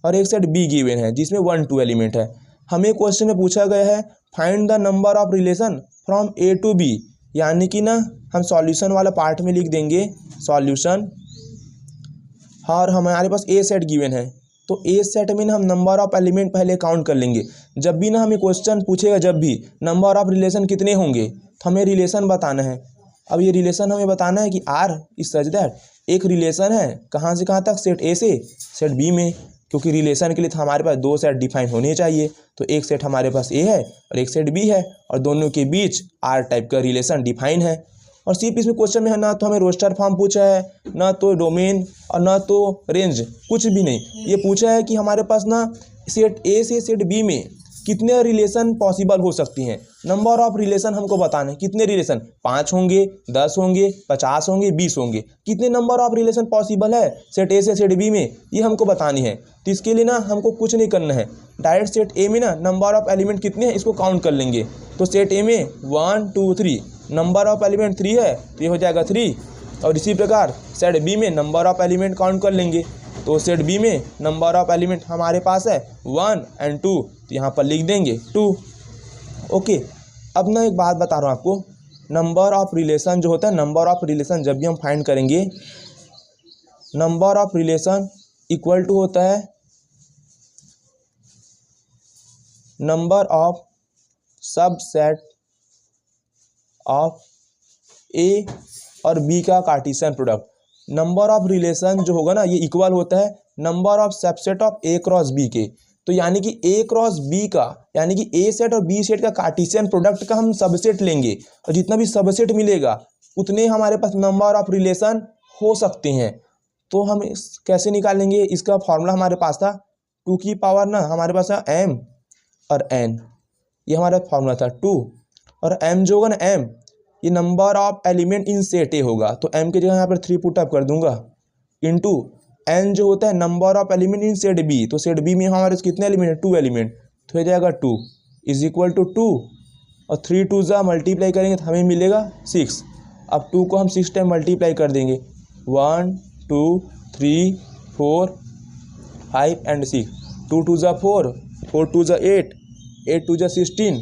और एक सेट बी गिवन है जिसमें 1 2 एलिमेंट है। हमें क्वेश्चन में पूछा गया है find the number of relation from A to B, यानी कि ना हम सॉल्यूशन वाला पार्ट में लिख देंगे सॉल्यूशन, और हमारे पास ए सेट गिवन है तो ए सेट में ना हम नंबर ऑफ एलिमेंट पहले काउंट कर लेंगे। जब भी ना हमें क्वेश्चन पूछेगा जब भी नंबर ऑफ रिलेशन कितने होंगे तो हमें रिलेशन बताना है। अब ये रिलेशन हमें बताना है कि आर इज सच दैट एक रिलेशन है कहाँ से कहाँ तक, सेट ए से सेट बी में, क्योंकि रिलेशन के लिए तो हमारे पास दो सेट डिफाइन होने चाहिए। तो एक सेट हमारे पास ए है और एक सेट बी है, और दोनों के बीच आर टाइप का रिलेशन डिफाइन है। और सिर्फ इसमें क्वेश्चन में है ना तो हमें रोस्टर फॉर्म पूछा है, ना तो डोमेन और ना तो रेंज, कुछ भी नहीं। ये पूछा है कि हमारे पास ना सेट ए से सेट बी में कितने रिलेशन पॉसिबल हो सकती हैं। नंबर ऑफ रिलेशन हमको बताने, कितने रिलेशन, 5 होंगे, 10 होंगे, 50 होंगे, 20 होंगे, कितने नंबर ऑफ रिलेशन पॉसिबल है सेट ए से सेट बी में, ये हमको बतानी है। तो इसके लिए ना हमको कुछ नहीं करना है, डायरेक्ट सेट ए में ना नंबर ऑफ एलिमेंट कितने हैं इसको काउंट कर लेंगे। तो सेट ए में 1 2 3, नंबर ऑफ एलिमेंट 3 है तो ये हो जाएगा 3। और इसी प्रकार सेट बी में नंबर ऑफ एलिमेंट काउंट कर लेंगे। तो सेट बी में नंबर ऑफ एलिमेंट हमारे पास है 1 और 2, तो यहाँ पर लिख देंगे 2। ओके, अब ना एक बात बता रहा हूँ आपको, नंबर ऑफ रिलेशन जो होता है, नंबर ऑफ रिलेशन जब भी हम फाइंड करेंगे, number of relation equal to होता है number of subset of A और बी का Cartesian product. Number of relation जो होगा ना ये इक्वल होता है number of subset of A cross B के। तो यानी कि ए क्रॉस बी का, यानी कि ए सेट और बी सेट का कार्टेशियन प्रोडक्ट का हम सबसेट लेंगे, और जितना भी सबसेट मिलेगा उतने हमारे पास नंबर ऑफ रिलेशन हो सकते हैं। तो हम कैसे निकालेंगे, इसका फॉर्मूला हमारे पास था 2 की पावर ना हमारे पास है m और n, ये हमारा फॉर्मूला था 2, और m जो होगा ना m ये number of element in set ए होगा, तो m की जगह यहाँ पर 3 पुट अप कर दूंगा, इनटू n जो होता है number of element in set B. तो सेट बी में हमारे कितने एलिमेंट है, 2 एलिमेंट, तो हो जाएगा 2 इज इक्वल टू 2, और 3 2 जा मल्टीप्लाई करेंगे तो हमें मिलेगा 6। अब 2 को हम 6 टाइम मल्टीप्लाई कर देंगे, 1 2 3 4 5 एंड 6, 2 2 जा 4, 4 2 जा 8, 8 2 जा 16,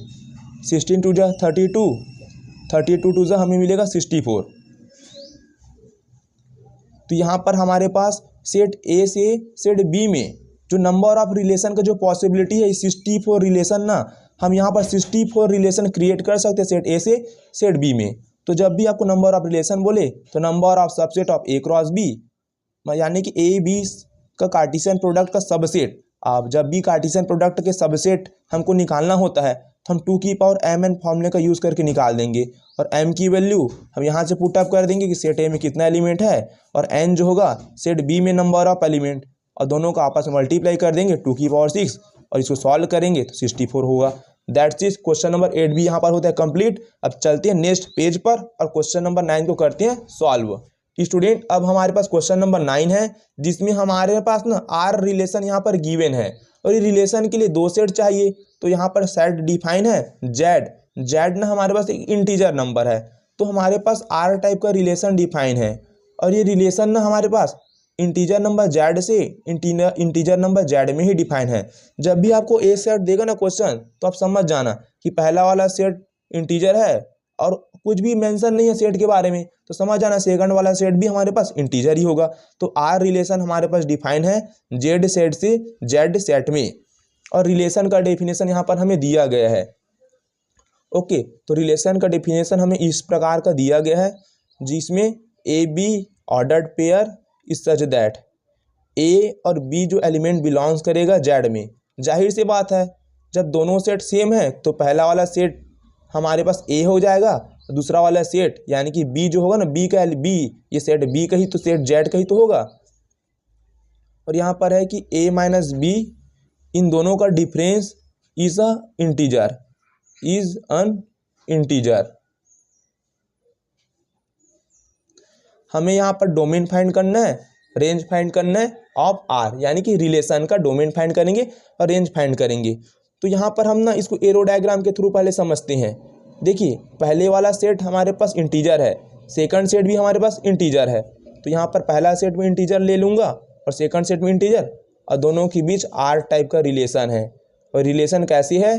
16 2 जा 32, 32 2 जा हमें मिलेगा 64। तो यहाँ पर हमारे पास सेट ए से सेट बी में जो नंबर ऑफ रिलेशन का जो पॉसिबिलिटी है 64 रिलेशन ना, हम यहाँ पर 64 रिलेशन क्रिएट कर सकते हैं सेट ए से सेट बी में। तो जब भी आपको नंबर ऑफ रिलेशन बोले तो number of subset of A cross B, यानी कि ए बी का कार्टेशियन प्रोडक्ट का सबसेट। अब जब भी कार्टेशियन प्रोडक्ट के सबसेट हमको निकालना होता है तो हम 2 की पावर m n फॉर्मूले का यूज़ करके निकाल देंगे, और m की वैल्यू हम यहाँ से पुट अप कर देंगे कि सेट ए में कितना एलिमेंट है, और n जो होगा सेट बी में नंबर ऑफ एलिमेंट, और दोनों का आपस में मल्टीप्लाई कर देंगे 2 की पावर 6, और इसको सॉल्व करेंगे तो 64 होगा। दैट्स इज क्वेश्चन नंबर 8 भी यहाँ पर होता है कंप्लीट। अब चलते हैं नेक्स्ट पेज पर और क्वेश्चन नंबर 9 को करते हैं सॉल्व। स्टूडेंट अब हमारे पास क्वेश्चन नंबर 9 है, जिसमें हमारे पास ना आर रिलेशन यहाँ पर गिवन है, और ये रिलेशन के लिए 2 सेट चाहिए। तो यहाँ पर सेट डिफाइन है जेड, जेड ना हमारे पास एक इंटीजर नंबर है, तो हमारे पास आर टाइप का रिलेशन डिफाइन है, और ये रिलेशन ना हमारे पास इंटीजर नंबर जेड से इंटीजर नंबर जेड में ही डिफाइन है। जब भी आपको ए सेट देगा ना क्वेश्चन तो आप समझ जाना कि पहला वाला सेट इंटीजर है और कुछ भी मेंशन नहीं है सेट के बारे में, तो समझ जाना सेकंड वाला सेट भी हमारे पास इंटीजर ही होगा। तो आर रिलेशन हमारे पास डिफाइन है जेड सेट से जेड सेट में, और रिलेशन का डेफिनेशन यहाँ पर हमें दिया गया है। ओके, तो रिलेशन का डेफिनेशन हमें इस प्रकार का दिया गया है, जिसमें A B ordered pair is such that A और बी जो एलिमेंट बिलोंग्स करेगा जेड में। जाहिर सी बात है जब दोनों सेट सेम है तो पहला वाला सेट हमारे पास ए हो जाएगा, दूसरा वाला सेट यानी कि बी जो होगा ना बी का बी, ये सेट बी का ही तो सेट जेड का ही तो होगा। और यहाँ पर है कि a माइनस बी, इन दोनों का difference is a integer, is an integer. हमें यहाँ पर डोमेन फाइंड करना है, रेंज फाइंड करना है ऑफ आर, यानी कि रिलेशन का डोमेन फाइंड करेंगे और रेंज फाइंड करेंगे। तो यहाँ पर हम ना इसको एरो डायग्राम के थ्रू पहले समझते हैं। देखिए पहले वाला सेट हमारे पास इंटीजर है, सेकंड सेट भी हमारे पास इंटीजर है, तो यहाँ पर पहला सेट में इंटीजर ले लूँगा और सेकंड सेट में इंटीजर, और दोनों के बीच आर टाइप का रिलेशन है। और रिलेशन कैसी है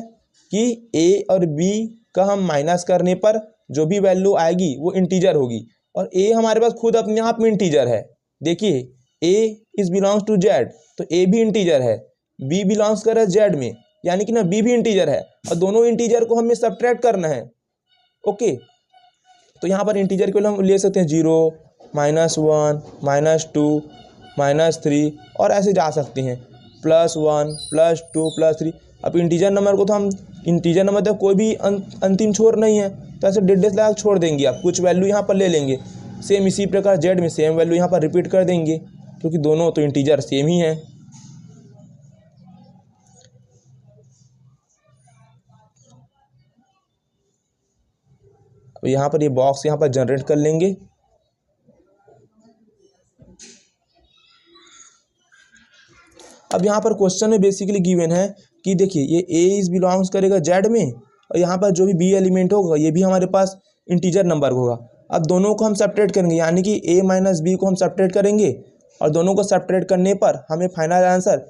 कि ए और बी का हम माइनस करने पर जो भी वैल्यू आएगी वो इंटीजर होगी, और ए हमारे पास खुद अपने आप में इंटीजर है। देखिए ए इज बिलोंग्स टू जेड, तो ए भी इंटीजर है, बी बिलोंग्स कर जेड में, यानी कि ना बी भी इंटीजर है, और दोनों इंटीजर को हमें सब्ट्रैक्ट करना है। ओके, तो यहाँ पर इंटीजर के लिए हम ले सकते हैं 0, -1, -2, -3 और ऐसे जा सकते हैं, +1, +2, +3। अब इंटीजर नंबर को तो हम इंटीजर नंबर तो कोई भी अंतिम छोर नहीं है, तो ऐसे डेढ़ लगा छोड़ देंगे, आप कुछ वैल्यू यहाँ पर ले लेंगे। सेम इसी प्रकार जेड में सेम वैल्यू यहाँ पर रिपीट कर देंगे, क्योंकि दोनों तो इंटीजर सेम ही हैं। यहाँ पर ये बॉक्स यहाँ पर जनरेट कर लेंगे। अब यहाँ पर क्वेश्चन में बेसिकली गिवन है कि देखिए ये ए इज बिलोंग्स करेगा जेड में, और यहाँ पर जो भी बी एलिमेंट होगा ये भी हमारे पास इंटीजर नंबर होगा। अब दोनों को हम सेपरेट करेंगे, यानी कि ए माइनस बी को हम सेपरेट करेंगे, और दोनों को सेपरेट करने पर हमें फाइनल आंसर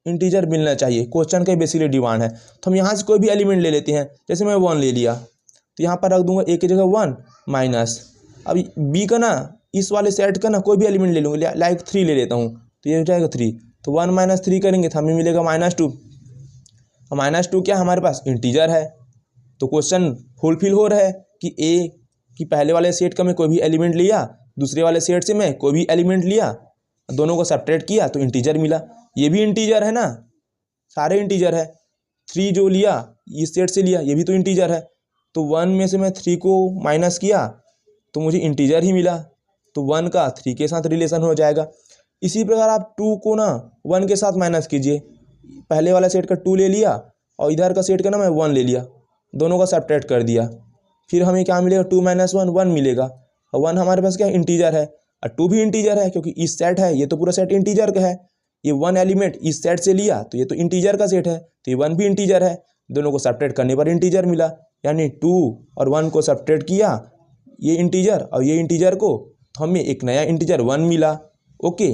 इंटीजर मिलना चाहिए। क्वेश्चन का बेसिकली डिमांड है। तो हम यहाँ से कोई भी एलिमेंट ले लेते हैं, जैसे मैं 1 ले लिया तो यहाँ पर रख दूंगा ए की जगह 1 माइनस, अब बी का ना इस वाले सेट का ना कोई भी एलिमेंट ले लूँगा, लाइक 3 ले लेता हूँ, तो ये हो जाएगा 3, तो 1 - 3 करेंगे तो हमें मिलेगा -2। -2 क्या हमारे पास इंटीजर है, तो क्वेश्चन फुलफिल हो रहा है कि ए कि पहले वाले सेट का मैं कोई भी एलिमेंट लिया, दूसरे वाले सेट से मैं कोई भी एलिमेंट लिया, दोनों को सेपरेट किया तो इंटीजर मिला। ये भी इंटीजर है ना, सारे इंटीजर है। 3 जो लिया इस सेट से लिया, ये भी तो इंटीजर है, तो 1 में से मैं 3 को माइनस किया तो मुझे इंटीजर ही मिला, तो 1 का 3 के साथ रिलेशन हो जाएगा। इसी प्रकार आप 2 को ना 1 के साथ माइनस कीजिए, पहले वाला सेट का 2 ले लिया और इधर का सेट का ना मैं 1 ले लिया, दोनों का सेपरेट कर दिया, फिर हमें क्या मिलेगा 2 - 1 1 मिलेगा, और 1 हमारे पास क्या इंटीजर है, और 2 भी इंटीजर है क्योंकि इस सेट है, ये तो पूरा सेट इंटीजर का है। ये 1 एलिमेंट इस सेट से लिया तो ये तो इंटीजर का सेट है, तो ये 1 भी इंटीजर है, दोनों को सेपरेट करने पर इंटीजर मिला, यानी 2 और 1 को सेपरेट किया, ये इंटीजर और ये इंटीजर को, तो हमें एक नया इंटीजर 1 मिला। ओके,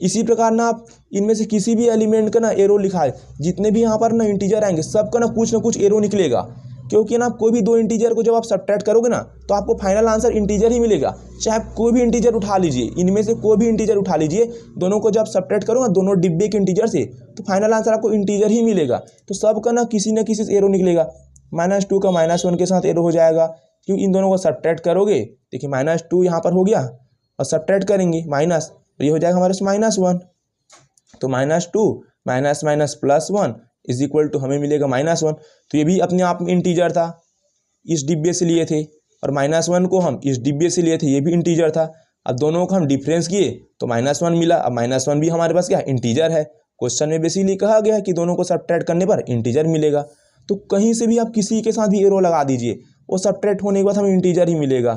इसी प्रकार ना आप इनमें से किसी भी एलिमेंट का ना एरो लिखा है, जितने भी यहाँ पर ना इंटीजर आएंगे सबका ना कुछ एरो निकलेगा, क्योंकि ना कोई भी 2 इंटीजर को जब आप सब्ट्रैक्ट करोगे ना तो आपको फाइनल आंसर इंटीजर ही मिलेगा। चाहे आप कोई भी इंटीजर उठा लीजिए, इनमें से कोई भी इंटीजर उठा लीजिए, दोनों को जब सब्ट्रैक्ट करोगे दोनों डिब्बे के इंटीजर से, तो फाइनल आंसर आपको इंटीजर ही मिलेगा। तो सबका ना किसी से एरो निकलेगा। -2 का -1 के साथ एरो हो जाएगा, क्योंकि इन दोनों को सब्ट्रैक्ट करोगे, देखिए -2 यहाँ पर हो गया और सब्ट्रैक्ट करेंगे माइनस, तो ये हो जाएगा हमारे पास -1, तो -2 - +1 इज इक्वल टू हमें मिलेगा -1। तो ये भी अपने आप में इंटीजर था, इस डिब्बे से लिए थे, और -1 को हम इस डिब्बे से लिए थे, ये भी इंटीजर था। अब दोनों का हम डिफरेंस किए तो -1 मिला। अब -1 भी हमारे पास क्या है, इंटीजर है। क्वेश्चन में बेसिकली कहा गया है कि दोनों को सब्ट्रैक्ट करने पर इंटीजर मिलेगा। तो कहीं से भी आप किसी के साथ भी एरो लगा दीजिए, वो सब्ट्रैक्ट होने के बाद हमें इंटीजर ही मिलेगा।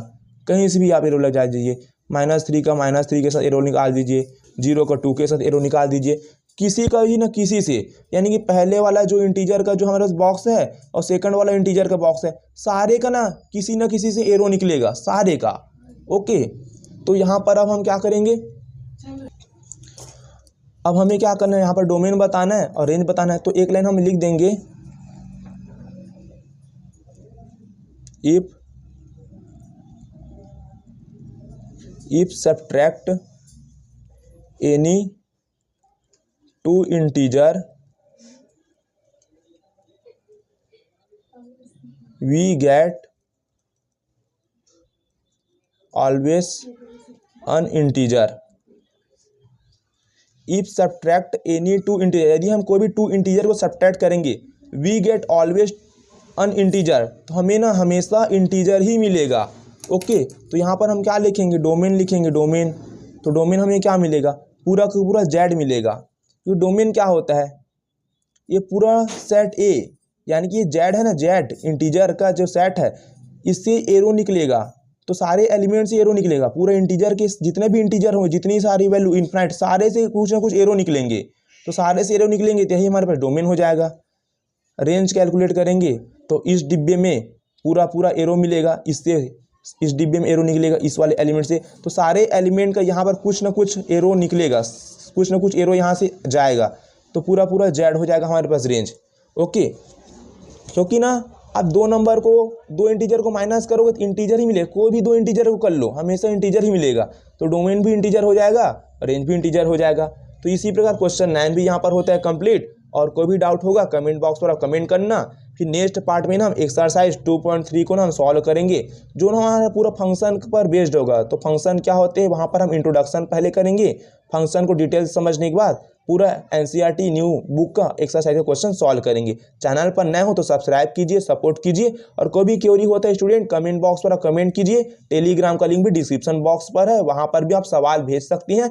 कहीं से भी आप एरो लगा दीजिए, -3 का -3 के साथ एरो निकाल दीजिए, 0 का 2 के साथ एरो निकाल दीजिए, किसी का भी ना किसी से, यानी कि पहले वाला जो इंटीजर का जो हमारे पास बॉक्स है और सेकंड वाला इंटीजर का बॉक्स है, सारे का ना किसी से एरो निकलेगा, सारे का। ओके, तो यहाँ पर अब हम क्या करेंगे, अब हमें क्या करना है, यहाँ पर डोमेन बताना है और रेंज बताना है। तो एक लाइन हम लिख देंगे, if subtract any two integer we get always an integer। if subtract any two integer, यदि हम कोई भी 2 इंटीजर को सब्ट्रैक्ट करेंगे, we get always an integer, तो हमें ना हमेशा इंटीजर ही मिलेगा। ओके, तो यहाँ पर हम क्या लिखेंगे, डोमेन लिखेंगे, डोमेन तो डोमेन हमें क्या मिलेगा, पूरा का पूरा जेड मिलेगा। तो डोमेन क्या होता है, ये पूरा सेट ए यानी कि ये जेड है ना, जेड इंटीजर का जो सेट है इससे एरो निकलेगा, तो सारे एलिमेंट से एरो निकलेगा, पूरा इंटीजर के जितने भी इंटीजर हो, जितनी सारी वैल्यू इनफाइनाइट, सारे से कुछ ना कुछ एरो निकलेंगे, तो सारे से एरो निकलेंगे तो यही हमारे पास डोमेन हो जाएगा। रेंज कैलकुलेट करेंगे तो इस डिब्बे में पूरा पूरा एरो मिलेगा, इससे इस डिब्बे में एरो निकलेगा इस वाले एलिमेंट से, तो सारे एलिमेंट का यहाँ पर कुछ ना कुछ एरो निकलेगा, कुछ ना कुछ एरो यहाँ से जाएगा, तो पूरा पूरा जेड हो जाएगा हमारे पास रेंज। ओके, क्योंकि ना आप दो नंबर को, दो इंटीजर को माइनस करोगे तो इंटीजर ही मिलेगा, कोई भी दो इंटीजर को कर लो हमेशा इंटीजर ही मिलेगा, तो डोमेन भी इंटीजर हो जाएगा, रेंज भी इंटीजर हो जाएगा। तो इसी प्रकार क्वेश्चन 9 भी यहाँ पर होता है कंप्लीट। और कोई भी डाउट होगा कमेंट बॉक्स पर आप कमेंट करना, फिर नेक्स्ट पार्ट में ना हम एक्सरसाइज 2.3 को ना हम सॉल्व करेंगे, जो ना हमारा पूरा फंक्शन पर बेस्ड होगा। तो फंक्शन क्या होते हैं वहाँ पर हम इंट्रोडक्शन पहले करेंगे, फंक्शन को डिटेल समझने के बाद पूरा एनसीईआरटी न्यू बुक का एक्सरसाइज का क्वेश्चन सॉल्व करेंगे। चैनल पर नए हो तो सब्सक्राइब कीजिए, सपोर्ट कीजिए, और कोई भी क्वेरी होता है स्टूडेंट कमेंट बॉक्स पर आप कमेंट कीजिए। टेलीग्राम का लिंक भी डिस्क्रिप्शन बॉक्स पर है, वहाँ पर भी आप सवाल भेज सकती हैं।